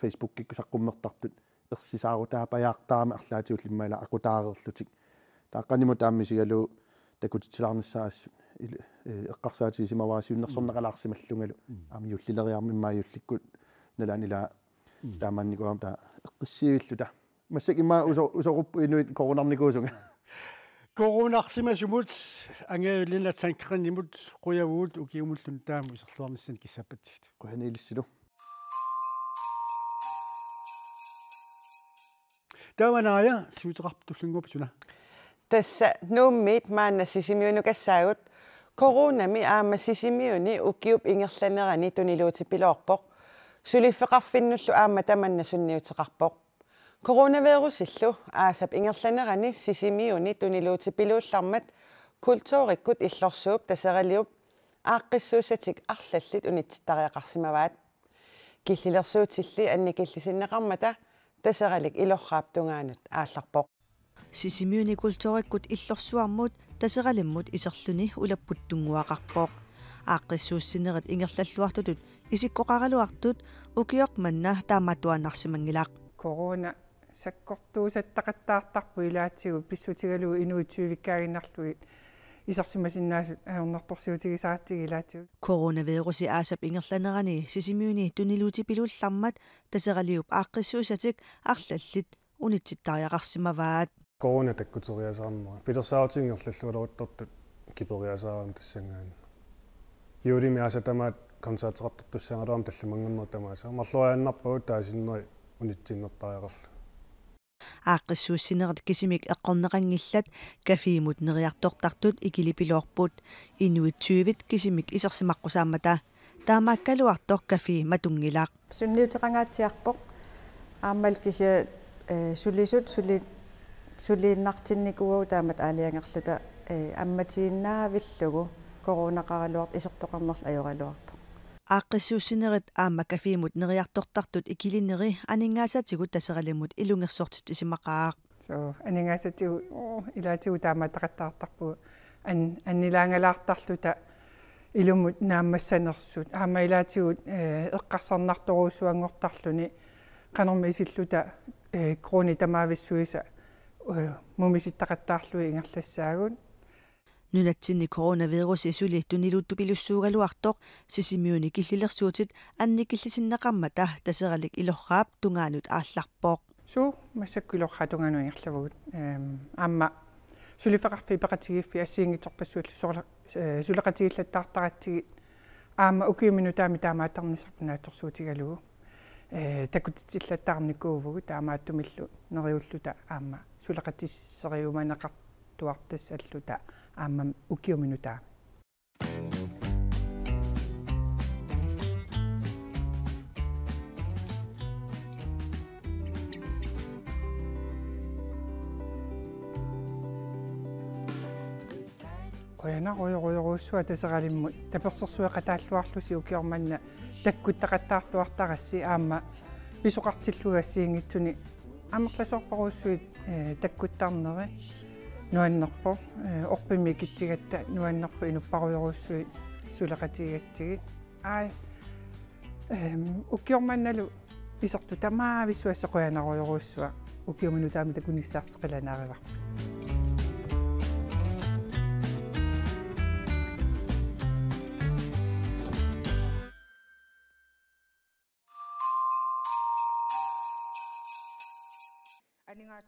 Facebook-кикку саққуммертартут ерсисаарутаапаяартаама арлаатигуллиммаила акутаарерлутик тааққаниму тааммисигалу такутитсилаарниссаассу эққарсаатигисимаваасиуннерсорнеқалаарсималлунгалу аами юллилериарми иммааюлликкут налаанила тааманникуам та эққиссиивиллута массак имма усоруппу инуит коронарникуусунга коронарсимасумут ангеуллина санкриннимут қуявуут укиумуллун тааму исерлуарнissan киссаппатсит қуяниилиссилу тааманаая суутеқарптуллунгуп суна тасса нууммит маанна сисимиунукассаагут коронами аама сисимиуни укиуп ингерланерани тунилуутиппилоорпоқ сулиффеқарфиннуллу аама таманна сунниутеқарпоқ коронавирусиллу аасап ингерланерани сисимиуни тунилуутиппилууллармат культууриккут иллорсууп тасералиуп ааққиссуусатик арлаллит унитситтариақарсимаваат киллилерсуутилли анникиллисиннеқармата тасералик илоррааптунгаанут аалларпоқ сисимиуни культууриккут иллорсуармут тасералиммут исерлүни улаппуттунгуақарпоқ ааққиссууссинерит ингерллаллуартутут исиккоқаралуартут укиоқ манна тааматуаннарсимангилаақ корона саккортуусаттақаттаартарпу илаатсигу писсутигалуу инуутсуивиккаагиннарлуги исарсимасиннаасут аернарторсиутигисаатсиги илаатсигу коронавируси аасап ингерланерани сисимиуни тунилуутипилууллармат тасералиуп ааққиссуусатик арлаллит унитситтариақарсимаваат корона таккутериасаармаа пилерсаутингерллаллуалеруттортут кипериасаарам тассангаан юрими асатамаат концертеқартуссаангалуарам талламангернер тамааса марлуааннарпагут таасиннери унитсиннертариақарла ааққиссууссинерит кисимик эққорнеқангиллат кафиимут нериартортартут икилипилоорпут инуитсуивит кисимик исерсимаққусаамата таамааккалуартор кафи матунгилаақ сунниутеқангаатсиарпоқ ааммал кися сулисут сулииннартинникугу таамат аалиангерлута амматииннаавиллугу коронақаралуарт исертоқарнерл аюралуарта ааққиссууссинерит аама кафиимут нериартортартут икилинери анингаасатигут тасералиммут илунгерсуортит исимақаақ анингаасатигу илаатигу таамаатақаттаартарпу аннилаангалаартарлута илумут нааммассанерсут аама илаатигут эққарсарнарторуусуангортарлуни канорма исиллута крони тамаависсуиса мумиситтақаттаарлуи ингерлассаагут Nunatsinni coronavirus isuliittuniluuttu pilussuugaluartoq sisimiuni killillersuutit annikillisinnaqammata taseralik ilorraap tungaanut aallarpooq. Su massakkuilorratunganuingerlavugut amma sulifeqarfi peqatigiffi assiingitorpassuut suleqatigillattartaratsigi aama ukiuminutaami taamaattarnisarpunaatorsuutigalugu takutitsillattarnikuuvugu taamaattumillu neriulluta aama suleqatisseriumanaqartuartassalluta aama ukiuminutaami. Qoyana qoyuruussua taseralimmut tapersersueqataalluarlusi ukiormanna takkuttaqattaartuartarassi aama pisuqartillugassiingitsuni amerlasorparuussuit takkuttarneri nuannerpo orpimi kitsigatta nuannerpo inupparuyoruussui suleqatigigatsigit ai ukiormannalu isertu tamaavissuassa qoyanaruussua ukiormanutaami takunissaarseqilanaarivarpu.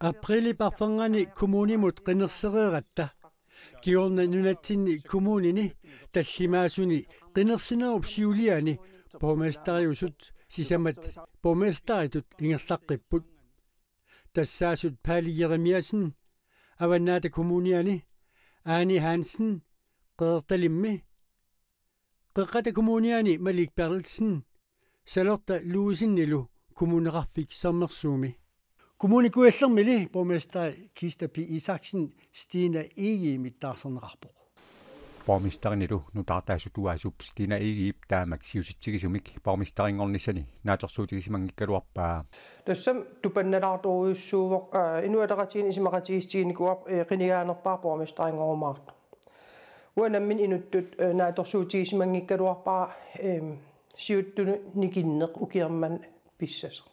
Aprili parfangani kommunimut qinnerserieratta kiorna nunatsinni kommunini tallimaasuni qinnersinerup siuliani borgmesteriusut sisamat borgmesteritut ingerlaqqipput tassaasut Paali Jeremiasen avannaata kommuniani Ani Hansen qeertalimmi qeqqata kommuniani Malik Bertelsen salorta luusinnilu kommuneqarfik sermersuumi. Kommunikuellermili borgmester Kirsta P. Isaksen Stina Egi mittaarserneqarpoq. Borgmesterinnulu nutartaasutuaasup Stina Egi taamak siusitsigisumik borgmesteringornissani naatorsuutigisimangikkaluarpaa. Tassam tupannalaartoruissuuvoq inualeratiini isimaqatigistiinikuap qinigaanerpaa borgmesteringormaart. Uanammin inuttut naatorsuutigisimangikkaluarpaa siuttunu nikinneq ukierman pissas.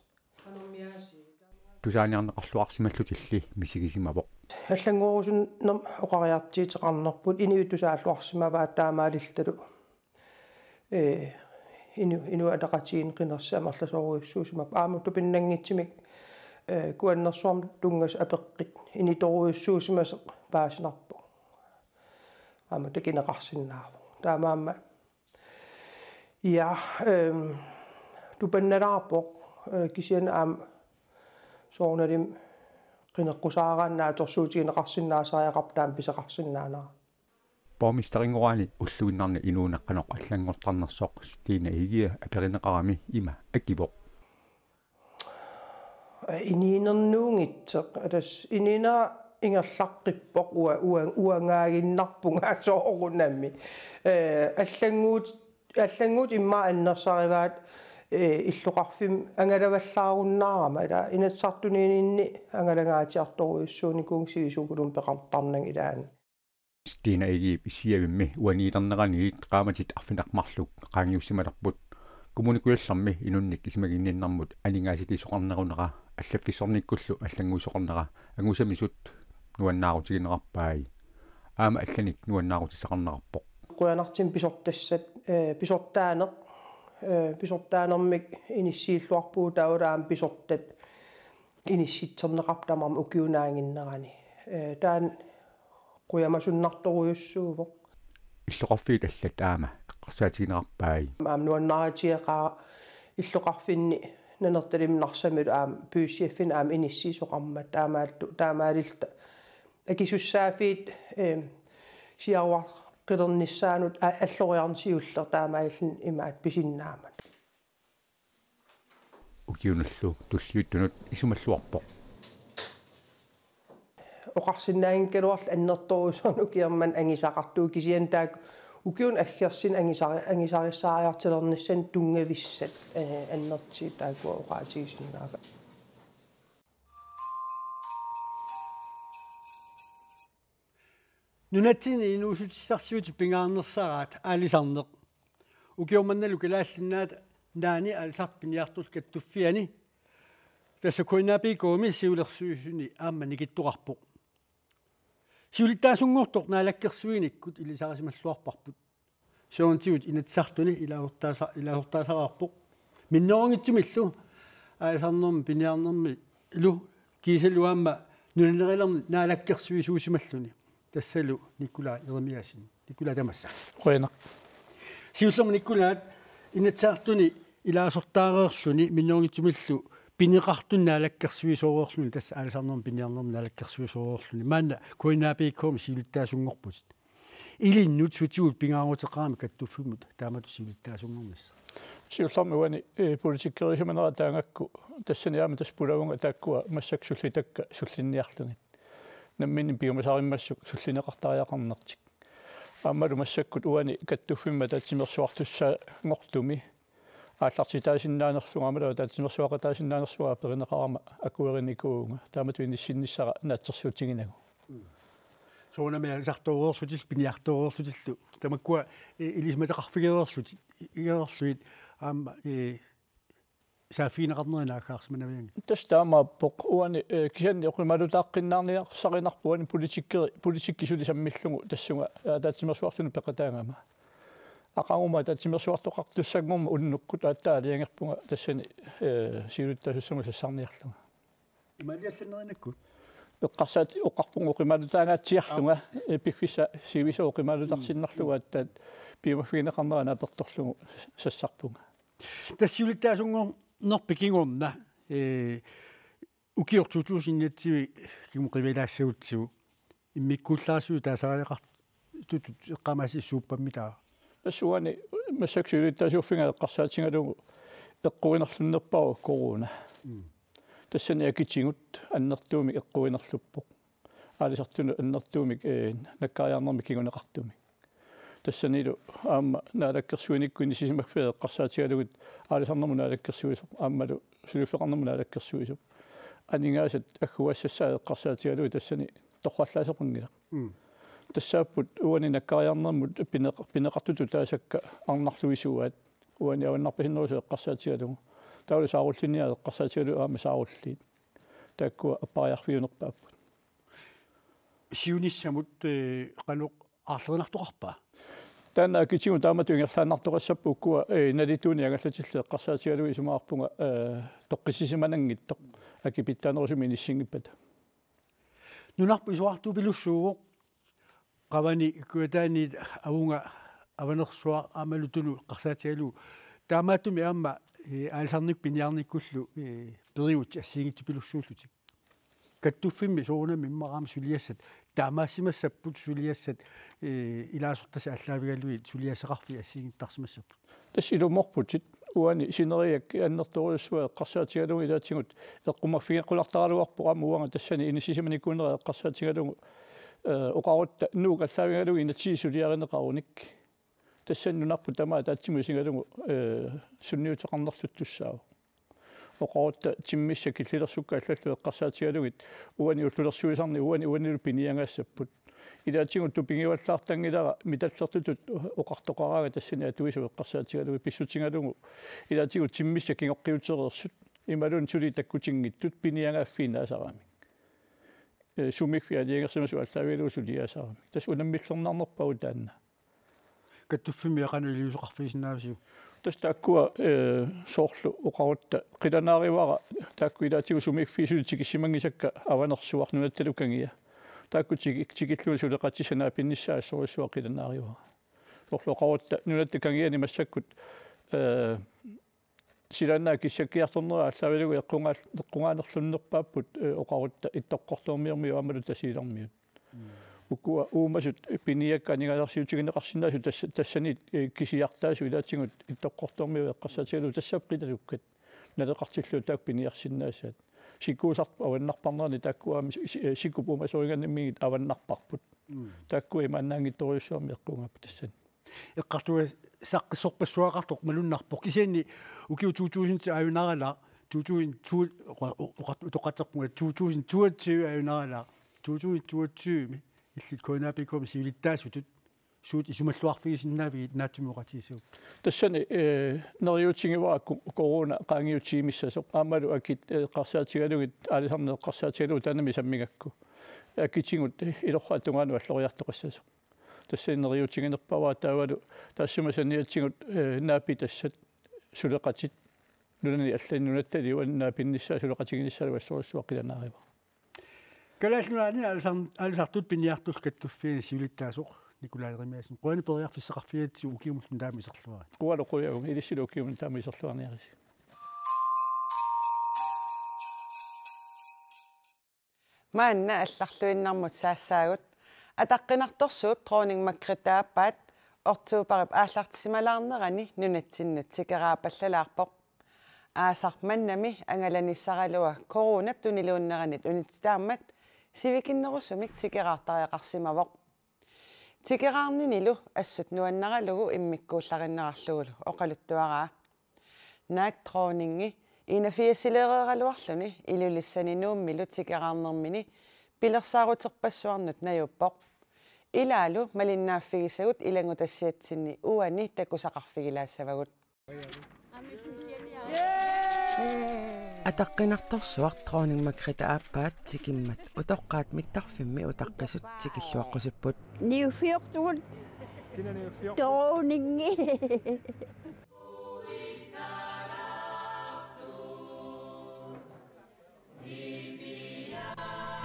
Tusaaniarneqarluarsimallutilli misigisimavoq. Аллангоруsun нам oqariartiiteqarnerput iniutusaalluarsimavaat taamaaliltalu inu ataqatiin qinnersaamерласоруйуссуусимап аамуту пиннангитсимик куаннерсуарм тунгас апеққит иниторуйуссуусимас паасинарпу аамуту кинеқарсиннааву таамаама я тупанналаарпоқ кисиана аам соорналим qinneqqusaaрааннаа торсуутигинеқарсиннаасариақарп таам писеқарсиннаанаа borgmesteringorani ulluinnarni inuuneqqanoq аллангортарнерсоқ Stina Egi аперинеқарами има аккивоқ ининернуунгитсеқ атас инина ингерлаққиппоқ уангаагиннарпунга соорунамми аллангуут имма аннерсариваат иллуқарфим ангалаваллааруннаарама ила инатсартунининни ангалагаатиарторуйуссууни кунгсигисукулум пеқартарнан илаани Stina Egi исиавимми уаниитернераниит qaamatit арфинақмарлук qaangiussimалерпут kommunikuellermi inunnik isimagиннармут алингааситисоқарнерунера аллаффиссорниккуллу аллангуисоқарнера ангусамисут нуаннаарутигинерарпаи аама алланик нуаннаарутисеқарнерарпоқ quyanartim pisortassat pisortaaneq pisortaanermik inissiilluarpuu taulaam pisortat inissitserneqartamarm ukiunaanginnerani taan quyamasunnartoruyussuuvoq иллоқарфиит аллат аама эққарсаатигинерарпаи аам нуаннаратиеқаа иллоқарфинни нанерталимнарсамил аам пүүсиаффин аам иниссисоқарма таамаалилта акисуссаафиит сиаруар qilernissaanuut аллориарнсиуллер таамааллин имаат писиннаамат укиуналлу туллиуттунут исумаллуарпоқ оқарсиннаангкалуарл аннерторусерн укиерман ангисақартуу кисиан таак укиун аггерсин ангисариссаариартилернissan тунгависсат аннерти таакуа оқаатигисиннаага Nunatsin inuusutissarsiut pingaarnersaraat aalisarneq ukiormannalu kalaallinaat naani alisarpiniartut kattuffiani tassakuinaapiikuumi siulersuusuni aamma nikittuqarpoq сиулиттаасунгууртор наалаккерсуиниккут илисарисималлуарпарпут сионтиут инатсартуни илаахортаасараарпоқ миннеорингитсумиллу аасарнерми пиниарнерми илу киисалуаама нуннерилерни наалаккерсуи суусималлуни тассалу никула ермиасин никула тамасса қойна сиуллерми никулаат инатсаартуни илаасортаареерлуни миннеорингитсумиллу пинеқартун наалаккерсуи соорерлуни тасса аасарнерми пиниарнерми наалаккерсуи соорерлуни маана куинаапииккоми сиулиттаасунгорпут илиннут сутиут пингаарутеқарами каттуффимут таамату сиулиттаасунгорнисса сиулларми уани политиккерисуманера таангакку тассаниаама таспулагунга тааккуа массаксуллитакка суллинниарлуни наммини пиумасаариммассук суллинеқартариақарнертик аамалу массаккут уани каттуффимма таатсимерсуартуссаа ngortumi ааллартитаасиннаанерсугаамала таатсимерсуақатаасиннаанерсугаа перинеқарама акуеринникуунга таамату иниссинниссара наатсерсуутигинагу соонами алсарторуорсутил пиниарторуорсутиллу тамаккуа илисматеқарфигереерлут игеерлуит аама саафинеқарнеринаагаарсманавианги тастаамааппоқ уани кисанни оқималутааққиннаарниарсаринарпуани политикки саммиллугу тассунга таатсимерсуартуну пеқатаангама ақангума таатсимерсуартоқартуссаггорма уннуккут ааттаалиангерпунга тассани сиулиттасуссаму сассарниарлунга ималиалланеринакку эққарсаат оқарпугу оқималутаагаатсиарлунга пиффиса сивиса оқималутарсиннарлуга аттаат пиумаффигинеқарнерана аперторлугу сассарпунга тассиулиттаасунгор норпикингорна укиортутуусинниатсиви кимуқивилаассагутсигу иммиккууллаарсуи таасариақар тутут эққамаси сууппаммитаа ассуани массаксиулиттаасууффинга эққарсаатингалугу эққуинерлуннерпару корона тассани акитсигут аннертуумик эққуинерлуппоқ аалисартуну аннертуумик наккариарнерми кигунеқартуми тассанилу аама наалаккерсуиниккуни сисимакфеэ эққарсаатигалугут аалисарнерму наалаккерсуисоқ аамалу сулуффеқарнерму наалаккерсуисоқ анингаасат аггуассассаа эққарсаатигалугу тассани тоққаллаасоқангилақ тассааппут уани наккариарнермут пинеқартуту таасакка арнарлуисуаат уани аваннарпасиннерусу эққарсаатигалугу таули сааруллиниа эққарсаатигалу аама сааруллиит тааккуа аппариарфиунерпааппут сиуниссамут каноқ аарлеринартоқарпаа таана китсигу таамату ингерлааннартоқассаппу уккуа налитуни агаллатилле эққарсаатигалуи сумаарпунга тоққиссисиманангиттоқ акипиттаанерусуми иниссингиппата нунарпу исуарту пилуссуугоқ qavani kuataani avunga avanersuar amalutunu qarsaatigalu taamatumi aamma aalsarnik piniarnikkullu periut assiingittipilussuullutik kattuffimmi soorunami immaraama suliassat taamaassimassapput suliassat ilaasortasi allaavigalui suliassaqarfi assiingittarsimassapput тассилуморпутит уани синериак аннерторуссуа эққарсаатигалугу илаатсигут эққумарфигеқулартараалуарпо амуанга тассани инисисиманиккуунера эққарсаатигалугу оқарутта нуугаллаавигалугу инатсиисулиаринеқаруник тассаннунарпу тамаа таатсимусигалугу сунниутеқарнерлуттуссаава оқарутта тиммисса киллилерсукка аллаллу эққарсаатигалугит уани уллулерсуисарни уанилу пиниангаассаппут илаатсигут тупингиваллаартангилара миталлертутут оқартоқараага тассани атуису эққарсаатигалугу писсутингалугу илаатсигут тиммисса киноққиутерерсут ималун сули таккутингиттут пиниангааффинаасарами сумикфи алиангерсимасу аллавилуусулиасарами тас унаммиллернарнерпау таанна каттуффими ақанулиусоқарфисинаавису тас тааккуа соорлу оқарутта қиланааривара тааккуилаатигу сумикфисулитикиссимангисакка аванерсуарнунатталукангия тааккутигиллуи сулеқатисанаа пиннссаассоруссуа қиланааривара соорлу оқарутта нунаттакангиани массаккут силанаа киссаккиарторнера аллавилугу эққунгаанерлуннерпааппут оқарутта иттоққортормиермиу амалу тасилармиут укуа уумасут пиниакка анигаларсиутигинеқарсинаасу тассани кисиартаасу илаатсигут иттоққортормиу эққарсаатигалу тассапқилалуккат налеқартиллу таак пиниарсинаасаат сикуусарпа аваннарпарнерани тааккуаами сикуп уумасориганниммигит аваннарпарпут тааккуи мааннаангитториуссуарми эққунгаппу тассани эққартуа саққиссорпассуақартоқ малуннарпоқ кисианни укиу 2000 аюнарала 2000 тоқатерпунга 2022 аюнарала 2022 иллит коинапиком сивилиттаасутут суут исумаллуарфигисиннаавигит наатсумуқатисуу тассани нериутингиваакку корона qaangiutiimissasоқ аамалу акит эққарсаатигалугит аалисарне эққарсаатигалугу таанами саммигакку акитингут илорха тунгану аллориартоқассасо тассаиннериутингинерпаваа таавалу таассумасаниатсигут наапи тассат сулеқатит нунани аллаиннунаттали уаннаапиннссаа сулеқатигиниссалу ассорissуаққиланаарива калаалнуани алсартут пиниартул каттуффиини сивилиттаасоқ никулаалеримиасин қуани периарфиссақарфиатси укиумуллун таами исерлуара куалоқуяун илиссилу укиумун таами исерлуарниариси маанна алларлуиннармут саассаагут атаққинарторсууп тронингмаккритааппаат ортуупарип ааллартисималаарнерани нунатсиннут сикераапаллалаарпоқ аасарманнами ангаланиссаралуа коронап тунилууннеранит унитситааммат сивикиннерусумик тикераартариақарсимавоқ тикераарнинилу ассут нуаннаралугу иммиккууллариннерарлугулу оқалуттуараа наак тронинги инафиасилеерералуарлуни илулиссанинууммилу тикераарнермини пилерсаарутерпассуарнут наюппоқ илаалу малиннааффигисагут илангутассиатсинни уани такусақарфигилаассавагут атаққинарторсуар тронингмаккрита ааппаат тикиммат утоққаат миттарфимми утаққисут тикиллуаққусиппут ниуфиортугут тронинги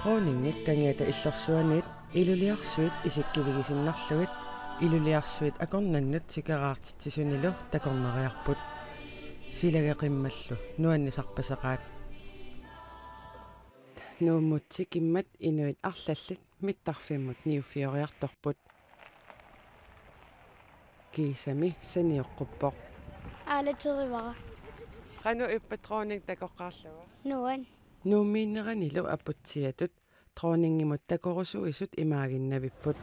тронингик кангиата иллерсуаниит илулиарсуит исиккивигисиннарлугит илулиарсуит акорнаннут тикераартитсисунилу такорнериарпут силагеқиммаллу нуаннисарпасеқаат нууммутсикиммат инуит арлаллит миттарфиммут ниуфиориарторпут кисами саниоққуппоқ аалатеривара қану иппатроник такоққаарлуга нуан нуумииннеранилу апутсиатут тронингимут такорусуисут имаагиннавиппут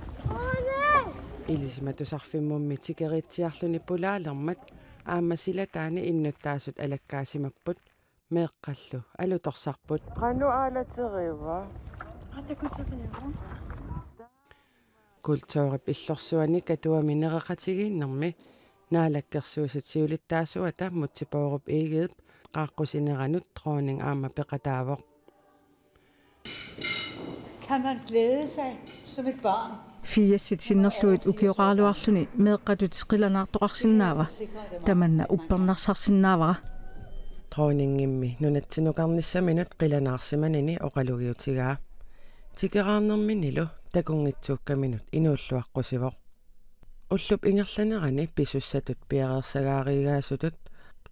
илисиматусарфиммумми тикеритсиарлуни пулаалермат аамасилатаани иннуттаасут алаккаасимаппут меэққаллу алуторсарпут қану аалатерива қатакутериава култуорип иллорсуани катуами нереқатигииннэрми наалаккерсуусут сиулиттаасуата мутсипооруп иигиип qaaqqusineranut tråning aama peqataavoq Kan man glæde sig som et barn? Fiasit sinnerluit ukioqaaluarluni meeqqatut qilanaartoqarsinnaava tamanna uppernarsarsinnaavara tråningimmi nunattinuqarnissaminut qilanaarsimanini oqalugiutigaa tikeraarnerminilu takungitsuukkaminut inuulluaqqusivoq ullup ingerlanerani pisussatut piareersagaarigaasutut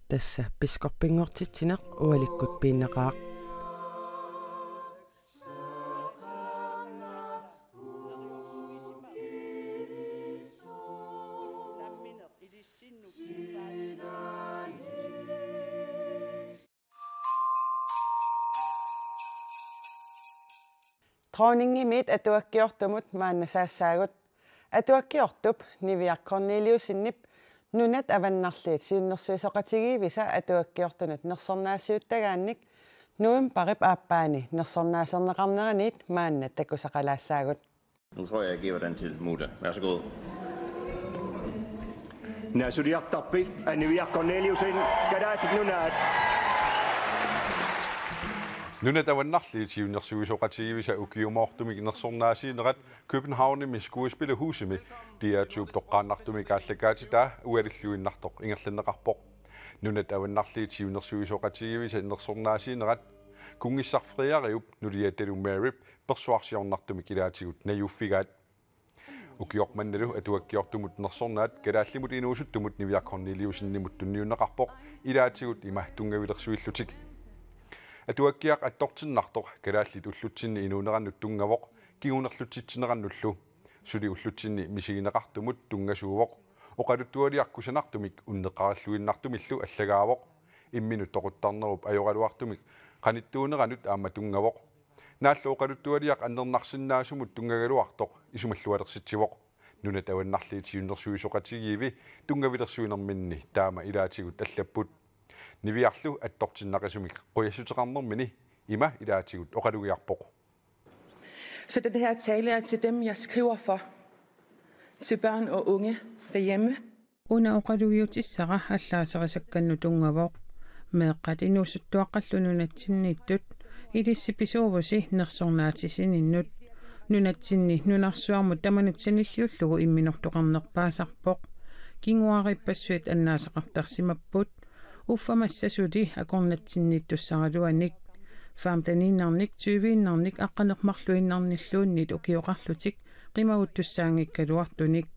tassa piskorpingortitsineq ualikkut piinneqaaq tråningimit atuakkiortumut maannasaassaagut atuakkiortup Niviaq Corneliusinnip nunat avannarliit siunnersuisoqatigiivisa atuakkiortunut nersornaasiuttagaannik nuum parip aappaani nersornaaserneqarneraniit maanna takusaqalaassaagut. Nu tror jeg giver den til Mutter. Værsgo. Nasuriaqtarpi Niviaq Corneliusin kadaasit nunaat. Nunat avannarliit siunnersuisoqatigiivisa ukiumortumik nersornaasiinerat Københavnimi skuespillerhusimi DR2 toqqaannartumik aallakaatita ualilluinnartoq ingerlanneqarpoq nunat avannarliit siunnersuisoqatigiivisa nersornaasiinerat kungissarfriariup nuliatalummaarip persuarsiornartumik ilaatigut najuuffigaat ukiormannalu atuakkiortumut nersornaat kalaallimut inuusuttumut Niviaq Corneliusinnimut tunniunneqarpoq ilaatigut ima tungavilersuillutik atuakkiaq attortinnartoq kalaallit ullutsinni inuunerannut tungavoq kigunerlutsitsinerannullu suli ullutsinni misigineqartumut tungasuuvoq oqaluttualiarkusanartumik unneqaralluinnartumillu allagaavoq imminu toquttarnerup ajoraluartumik qanittuuneranut aamma tungavoq naallu oqaluttualiaq annernarsиннаасумут тунгagaluartoq isumallualersitsivoq nunat avannarliit siunnersuisoqatigiivi tungavilersuinerminni taama ilaatigut allapпут Niviarlu attortinnaqasumik qoyassuteqarnermini ima ilaatigut oqalugiarpoq. Så den her tale er til dem, jeg skriver for. Til børn og unge derhjemme. Una oqalugiutissara allaaserisakkannu tungavoq meeqqat inuusuttuaqqallununatsinniittut ilissipisuuvusi nersornaatisinnut Nunatsinni nunarsuarmut tamanutsanilluullugu imminortoqarnerpaasarpoq kinguaripassuit annaasaqartarsimapput uffamassasuli akornatsinniittussaraluanik faamtaniinarnik tyyviinnarnik aqqanermarluinnarnilluunnit ukioqarlutik qimaguttussaangikkaluartunik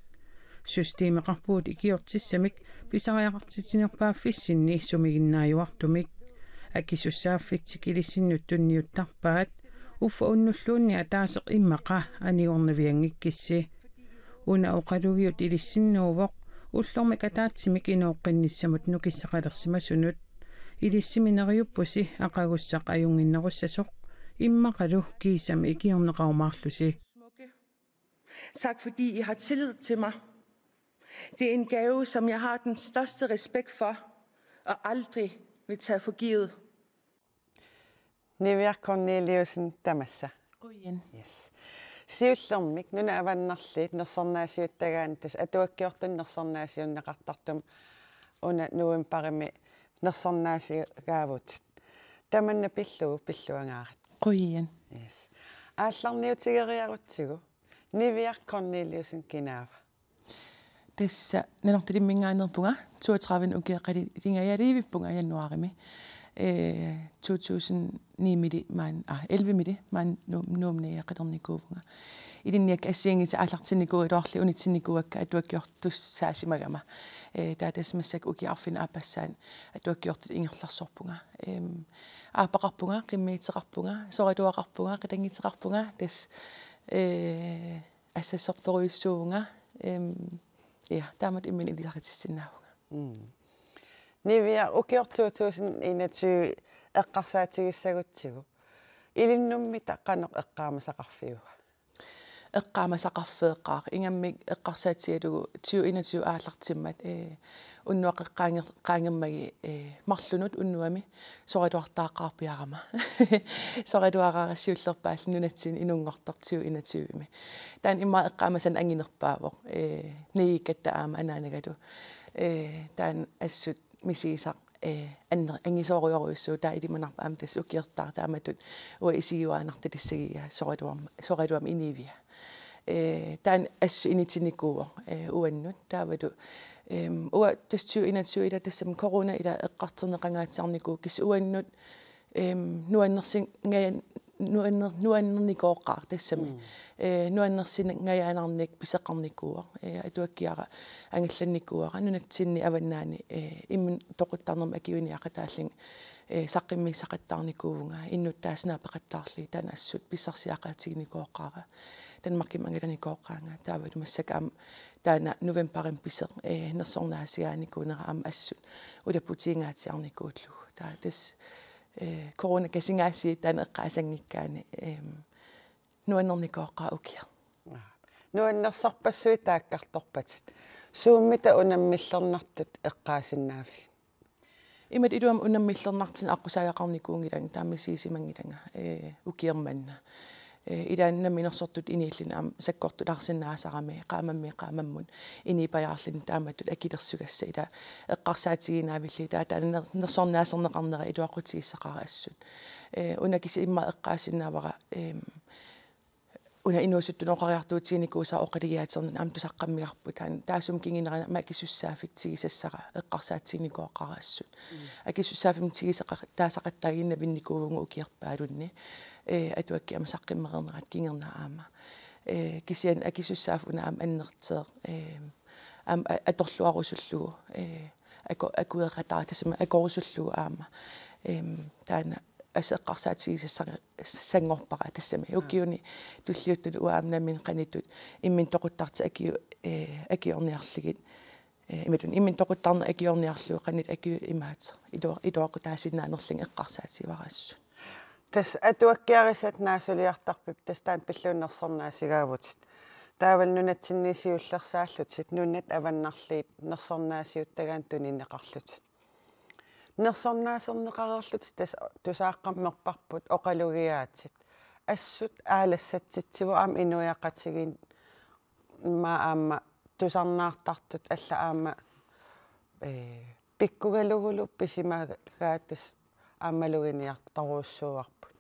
systeemeqarpuut ikiortissamik pisariaqartitinerpaafissinni sumiginnaayuartumik akisussaaffitsik ilissinnut tunniuttarpaat uffa unnulluunni ataaseq immaqa aniornaviangikkissi una uqalugiut ilissinnuuvoq ullormik ataatsimik inooqqinnissamut nukissaqalersimasunut ilissimineriuppusi aqagussaq ajunginnerussasoq immaqalu kiisami ikiorneqaumaarlusi. Tak fordi I har tillid til mig. Det er en gave, som jeg har den største respekt for og aldrig vil tage for givet. Niviaq Corneliusen tamassa. Quyen. Yes. Siullormik nuna avannarliit nersornaasiuttagaantas atuakkiortun nersornaasiunneqartartum una nuimparimi nersornaasigaavut. Tamanna pilluangaarit. Quyen. Yes. Aallarniutigeriarutsigu. Niviaq Corneliusen kinaava. Tässä nenortilimmingaannerpunga 32 ukiaqalitingajaliivippunga januarimi 2009 man 11 midi man nuumne qaternikuvunga ilinniak assiingita aallartinniku iluarli unitsinnikuvakka atuakkiortussaasimakama taatasmassak ukiarfina aapassaan atuakkiortut ingerlarsorpunga aapaqarpunga qimmiiteqarpunga sorituaqarpunga qitangiteqarpunga tas assassortoruissuunga ja taamat immin ilisaqitissinaavunga Nivia ukiortuutuusin inatyy eqqarsaatigissagutsigu. Ilinnummi taqqanoq eqqaamasaqarfiuga. Eqqaamasaqarfeeqqaaq ingammik eqqarsaatigalugu 2021 aallartimmat unnuaqeqqaangermagi marlunut unnuami sorituartaaqqaarpiarama. Sorituaqarassiullerpaall nunatsin inungortor 2021mi. Taan imma eqqaamasan anginerpaavoq niikkatta aama anaanagalu. Taan assut misiisaq angisooriuruissuu taa ilimanarpa amtas ukiertaa taamatut ua isiuaanartilissagiga sorituam inivia taan assu initinnikuuo uannut taavatu ua tassu inatsu ila tassam corona ila eqqarterneqangaatiarniku kis uannut nuannersin ngayan nuannernikooqqaar tassami nuannersin ngayaanarnik piseqqarnikuuq atuakkiara angallannikuuqa nunatsinni avannaani immin toquttarnerm akiuniaqataalling saqqimmiissaqattaarnikuuvunga innuttaasnaapaqattaarli tan assut pissarsiaqaatiginikoqqaara tanmarkim angalanikoqqaanga taavatu massakaam taana novemberin piseq nersornaasigaanikuunera am assut ulaputiingaatiarnikuullugu taa tas corona kasingaasi tan eqqaasangikkaani nuannernikooqqaa ukia nuannersarpassuit taakkartorpatit suummita unammillernertut eqqaasinnaavik imat iluam unammillernertin aqusaajaqarnikuungilang taamisiisimangilanga ukiermanna ilaannaminersortut iniillin am sakkortut arsinnaasarami qaamammun inipajaarlin taamatut akilersugassa ila eqqarsaatiginaavilli taata nersornaaserneqarnera iluaqutiissaqara assut unakisi imma eqqaasinnaavara una inuusuttunoqariartuutiginikuusa oqaligiaaternin amtusaqqammigarput taasum kinginerana makisussaafitsigisassara eqqarsaatiginikoqqara assut akisussaafimmitigisaqa taasaqattaaginna vinnikuuvungu ukierpaalunni atuakki am saqqimmeqernerat kingerna aama kisian akisussaaffuna am annerteeq am atorluarusullugu akueqataartasama akorusullugu aama taana asseqqarsaatigisassangorpaqa tassami ukiuni tulliuttut uaamnamin qanitut immin toquttarta akiorniarligit imatun immin toquttarna akiorniarlugu qanit aki imaat iluaqutaasinaanerling eqqarsaativarassu tas atuakkiarisat naasuliartarpip tastaan pilluunnersornaasigaavut taaval nunatsinniisiullersaallutit nunat avannarliit nersornaasiuttagaan tuninneqarlutit nersornaaserneqarerlut tas tusaaqqammerparput oqalugiaatit assut aalassatsitsivu am inuiaqatigin ma aamma tusarnaartartut alla aamma pikkugalugulu pisimagaattas aammaluginiartaruussuuarput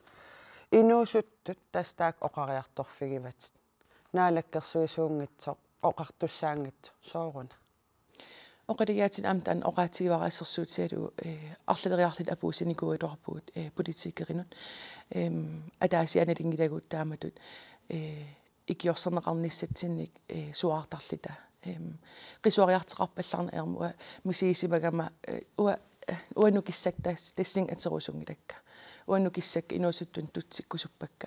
Inuusuttut tastaak oqariartorfigivat. Naalakkersuisuungitsoq oqartussaangit sooruna. Oqadiaatin amtaan oqaatiivaraassersuutialu arlaleriarlit apuusinikuuitorpuut politikerinut ataasianalingilagut taamatut ikiorserneqarnissatinnik suaartarlita qisuariarteqarpallarna ermua misiisimagama uanukissak tassing ateruusungilakka uanukissak inuusuttun tutsikkusuppakka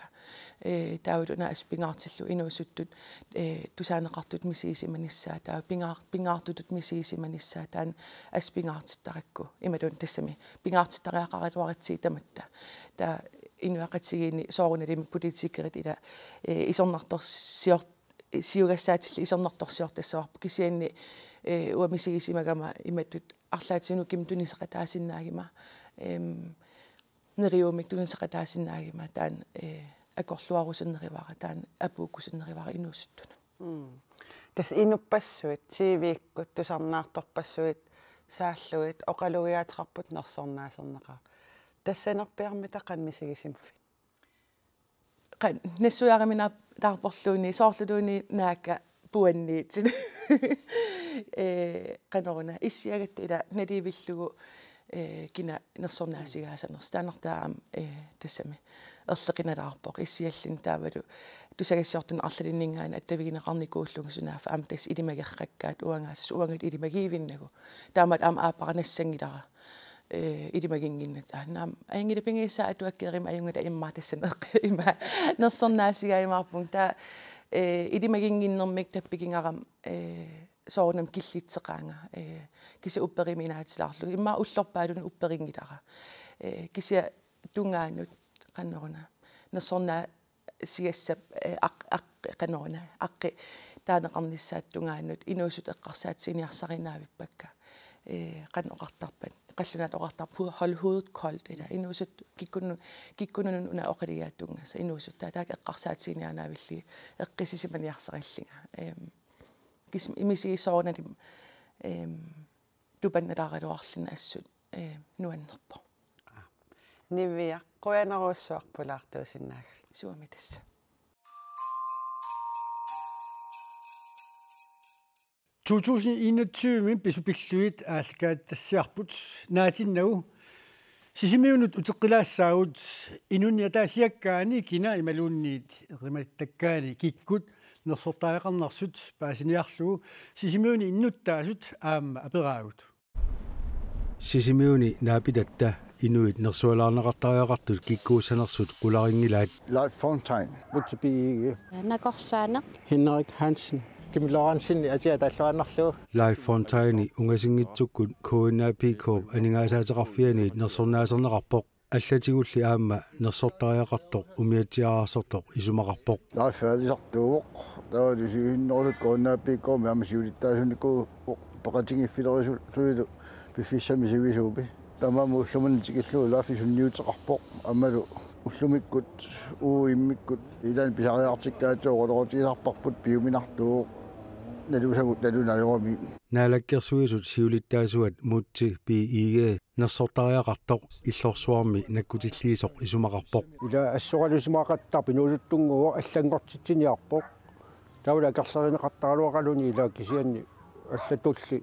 taavuluna aspingaartillu inuusuttut tusaaneqartut misiisimanissaa taa pingaartutut misiisimanissaa taan aspingaartittarakku imalun tassami pingaartittariaqarituaritsiit tamatta taa inuaqatigiini soorunalimi politiikerit ila isornartorsiort siugassaatilli isornartorsiortassarpu kisianni uamisiisimagama imattut арлаатинуким тунисеқатаасиннаагима нериумик тунисеқатаасиннаагима таан акорлуарусиннеривара таан апууккусиннеривара инуussуттуна тас инуппассуит тивииккут тусарнаарторпассуит сааллуит оқалугиаатеқарпут нерсорнаасернеқаа тассанерпиарми тақан мисигисимафи қан нассуярамина таарпорлууни соорлулууни наака puanniitsin qanoruna issiagatta ila naliivillugu kina nersornaasigaasanners taanartaam tassami erleqinalaarpoq issiallin taavalu tusagassiortun arlalinningaana attavigineqarnikuullugu sunaafa am tas ilimagerrakkaat uangaas uangit ilimagiivinnagu taamat am aapaqanassangilara ilimaginginnut naam aingilapingiissa atuakkeerima ajungala imma tassaneq ima nersornaasigaaimaarpung taa идимагингиннэрмик таппикингарам соорнам киллитсеqaanga кися уппериминаатилаарлу имма уллорпаалун упперингилара кися тунгаанут qannoruna нерсорна сиассап qannoruna аққи таанеқарниссаат тунгаанут инуусут эққарсаатсиниарсаринаавиппакка qannoqartarpat qallunaat oqartarpu hol hovedet koldt eller inuusut kikkunun una oqaligaatungassa inuusut taataak eqqarsaatiinianaavilli eqqisisimaniarsarillinga imisiisoornalim tupannalaariluarlina assut nuannerpo nivia qoyanaruussuarpulaartuusinnaagari suomitassa min pisupilluit aalkaatassiarput naatinnagu sisimiunut uteqqilaassaagut inunniataasiakkaani kina imaluunniit eqimattakkaani kikkut nersortaaqarnarsut paasiniarlugu sisimiuni innuttaasut aamma aperaagut sisimiuni naapitatta inuit nersualaarneqartariaqartut kikkuussanersut qularingilaat Leif Fontaine muttipiigi nakorsaane Henrik Hansen Kimloransin asiatalluannarlu Leif Fontaine ungasingitsukkut KNAPK aningaasaateqarfianiit nersornaaserneqarpoq аллатигулли аама нерсортариақарторқ умиатсиараарсорторқ исумақарпоқ лаафаалисартууоқ таалисииннерлут кооннааппиккооми амасиулиттаасунику пақатингиффилерисуллуилу пиффиссамисивисуупи тамаму уллуманитикиллуу лаафисунниутеқарпоқ аммалу уллумиккут уиммиккут илаан писариартиккаатсооролорутиисарпарпут пиуминартууоқ налусагут налунайорами наалаккерсуисут сиулиттаасуат мутти пииге нерсортариақартоқ иллорсуарми наккутиллиисоқ исумақарпоқ ила ассоралусимаақаттарпи нуулуттунгуо аллангортитсиниарпоқ таула карсаринеқартаралуақалуни ила кисианни аллатулли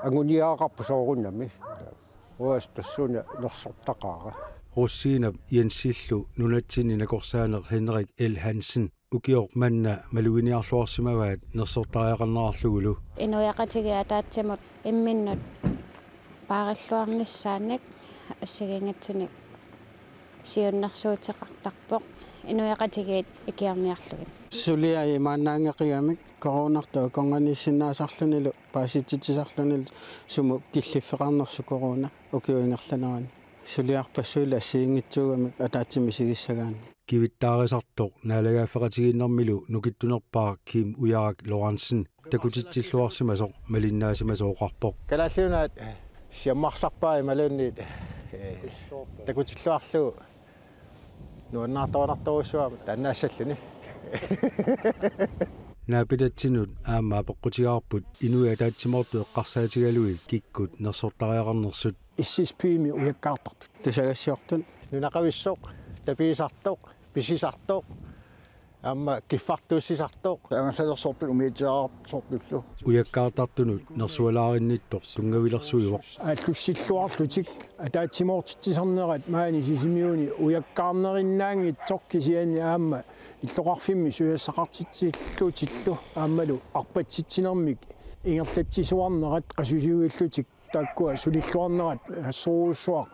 ангуниаақарпу сооруннами уас тассуна нерсортақаара руссиинап янсиллу нунатсини накорсаанеқ Henrik L Hansen ukior manna maluiniarluarsimavaat nersortariaqarnararlugulu inuiaqatigiataatsimut imminnut paaqalluarnissaannik ассагингатсуник сиуннэрсуутеқартарпоқ инуиақатигиит икиарниарлугит сулиаи мааннаангеқиамик коронартаа конганиссиннаасарлунилу пааситситисарлунил суму киллиффеқарнерсу корона укиуингерланерани сулиарпассуила ассигингитсуугамик атаатсими сигиссагаани кивиттаарисартоқ наалагааффеқатигиннэрмилу нукиттунерпаа Kim Ujarak Lorentzen такутитсиллуарсимасоқ малиннаасимасооқарпоқ калааллунаат сиаммарсарпаа малуунниит такутиллуарлугу нуаннаартаванарторуссуама таннаассаллуни наапитатсинут аама пеққутигаарпут инуиатаатсиморту эққарсаатигалуи киккут нерсортариақарнерсут иссиспиими уяккаартартут тусагассиортун нунақависсоқ tapiisartoq pisisartoq amma kiffartuussisartoq angallalерсорту умиитсаарsortullu уяккаартартунут нерсуалаариnnittor тунгавилерсуйуоq аллуссиллуарлутик атаатсимоортитсисарнерат маани сисимиуни уяккаарнериннаанги торкисиани аама иллоқарфимми суяссақартитсиллутиллу аамалу арпатситсинермик ингерлатсисуарнерат қасусиуиллутик тааккуа сулиллуарнерат ассоруussуақ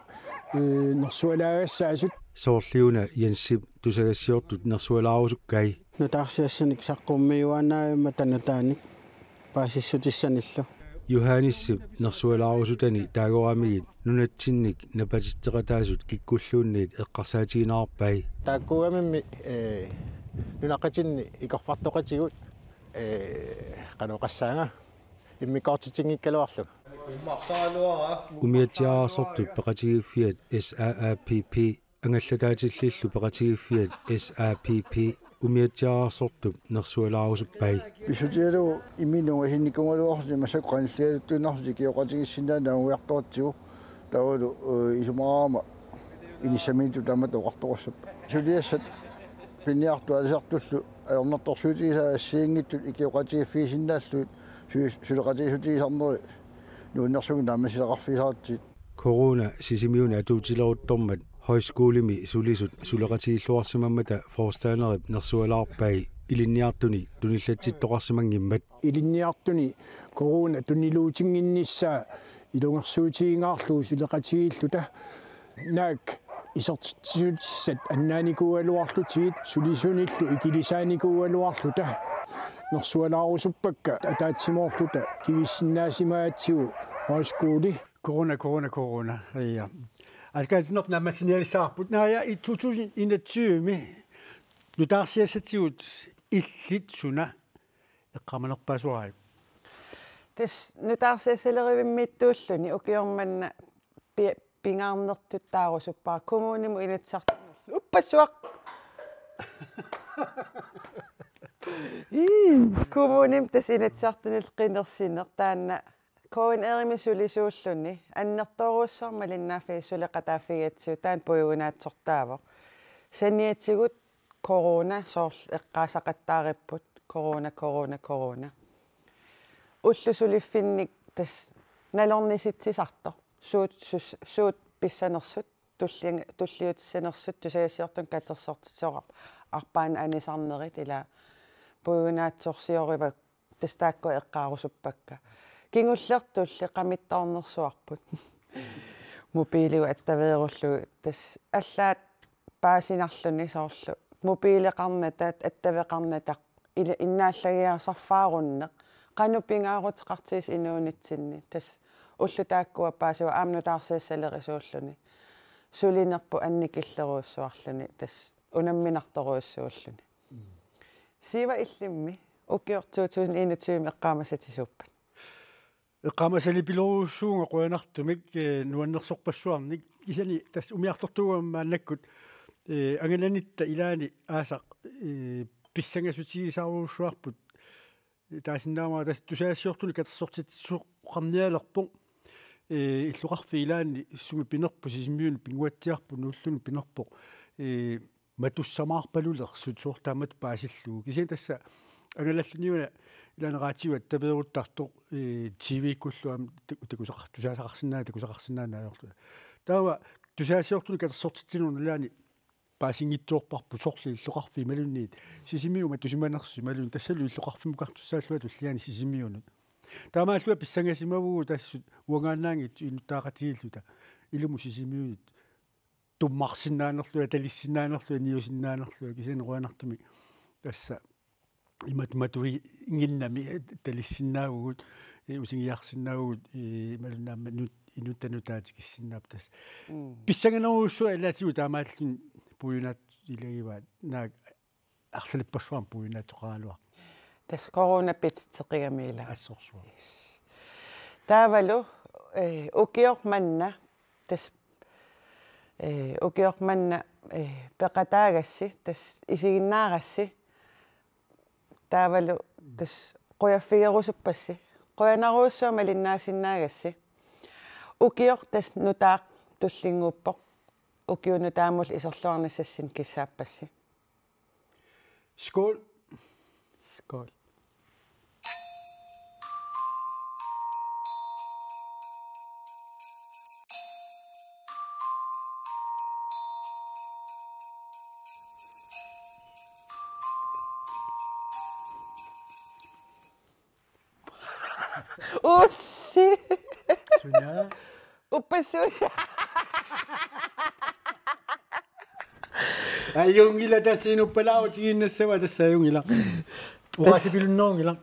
нерсуалаагассаасут соорлиуна янсип тусагассиортут нерсуалаарусуккай нутаарсиассаник саққуммиуанааимма танутааник паасиссутиссаниллу юханиссип нерсуалаарусутани таагорамигит нунатсинник напатитсеқатаасут киккуллуунниит эққарсаатигинаарпай тааккуамимми нунақатинни икорфартоқатигут каноқассаанга иммикоортитингиккалуарлу умиатсиаарсортут пеқатигиффиат SAAPP ангаллатаатиллиллу пеқатигиффиат SAPP умиатсиаарсортут нерсуалаарусуппай писутиалу иминуга хинникунгалуарси масаққаниллиалуттунарси киоқатигиссинаана уяртуатсигу тавалу исумаама инисаминту тамат оқарторуссап сулиассат пинниарту алисартуллу аернарторсуутигисаа ассиингиттут икиоқатигиффиисиннааллуут сулеқатигисутигисарнери нууннэрсугу таамасилеқарфисаартит корона сисимиуна атуутилеруттормат højskolemi sulisut suleqatiilluarsimamata forstaanerip nersualаарpai ilinniartuni tunillatittoqarsimangimmat ilinniartuni corona tuniluutinginnissaa ilungersuutigingaarluu suleqatigiilluta naak isertitsut annaanikualuarlutigit sulisunillu ikilisaanikualuarluta nersualaarusuppakka ataatsimoorluta kivissinnaasimaatigu højskole corona ja alkaatinoq nammassinialissaarput naaya i 2021 nutaarsiassatigut illit suna eqqamanerpaasuarai tes nutaarsiassalerivimmittuulluni ukiormanna pingaarnertuttaarusuppaa kommunimu inatsartunullu uppassuaq kommunim tes inatsartunul qinersinner taanna koin erimisullisuulluni annertoruussormalinnaaffi suleqataafigatsu taan puyugunaatsortaavo saniatsigut corona soorl eqqaasaqattaaripput corona ullusuliffinnik tas nalornisitsisarto suut pissanersut tulliutissanersut tusayassiortun katersortitsoqap arpaan anisarnerit ila puyugunaatsorsioriva tas taakku eqqaarusuppakka kingullertulli qamittornersuarput mobiiliu attaveerullu tas allaat paasinarluni soorlu mobiileqarnataat attaveqarnataq innaallagiarsarfaarunneq qanupingaaruteqartiis inuunitsinni tas ullu taakkua paasiwa aamnutaarsiassalerisuulluni sulinerpu annikilleruussuarluni tas unamminartoruussuulluni siiva illimmi ukior 2021 eqqaamassatisuppat eqqaamasalipileruussuunga quanartumik nuannersorpassuarnik isani tas umiartortuguammaannakkut angalanitta ilaani aasaq pissangasutigisaaruussuarput taasinnaama tas tusaassiortuni katersortitsuqqarnialerpun illuqarfi ilaani sumi pinerpu sisimmiuni pinguatsiarpu nuulluni pinerpu matussamaarpalulersut suurtaamat paasilluu kisian tassa angalalluniuna ilaaneraatigua tapeeruttartoq TV-kulluam tusaasaqarsinnaanaajorlu taava tusaassiortuni katersortitsinun ilaani paasingitsuorparpu sorli illuqarfi malunniit sisimiuma tusimanersi malun tassalu illuqarfimukartussaalluat ulliani sisimiunut taamaallua pissangasimavugu tassut uangaannaangit inuttaaqatigilluta ilumu sisimiunit tummarsinnaanerlua talissinaanerlua niusinnaanerlua kisianeruanartumi tassa imatmatui inginnami talissinaavugut usingiarsinnaavugut malunnaamma inuttanutaatikissinnaap tas pissanganeruussua ilaatigu taamaallun puyunaat ilagivaat naak arsalipparsuam puyunaatoqaaluaq tas corona pitsteqigamiila assorsua taavalu ukiormanna tas ukiormanna peqataagassi tas isiginnaagassi taavalu tas quyafigerusuppassi quyannaruussuama linnaasinaagassi ukior tas nutaaq tullinguuppoq ukiunu taamul iserluarnassassin kissaapassi. Skål. Skål. Ussi. Sunya. Uppasuja. Ayong ila tasin upalaw sige na sa wala sa yung ilang. Wala si bilunong ilang.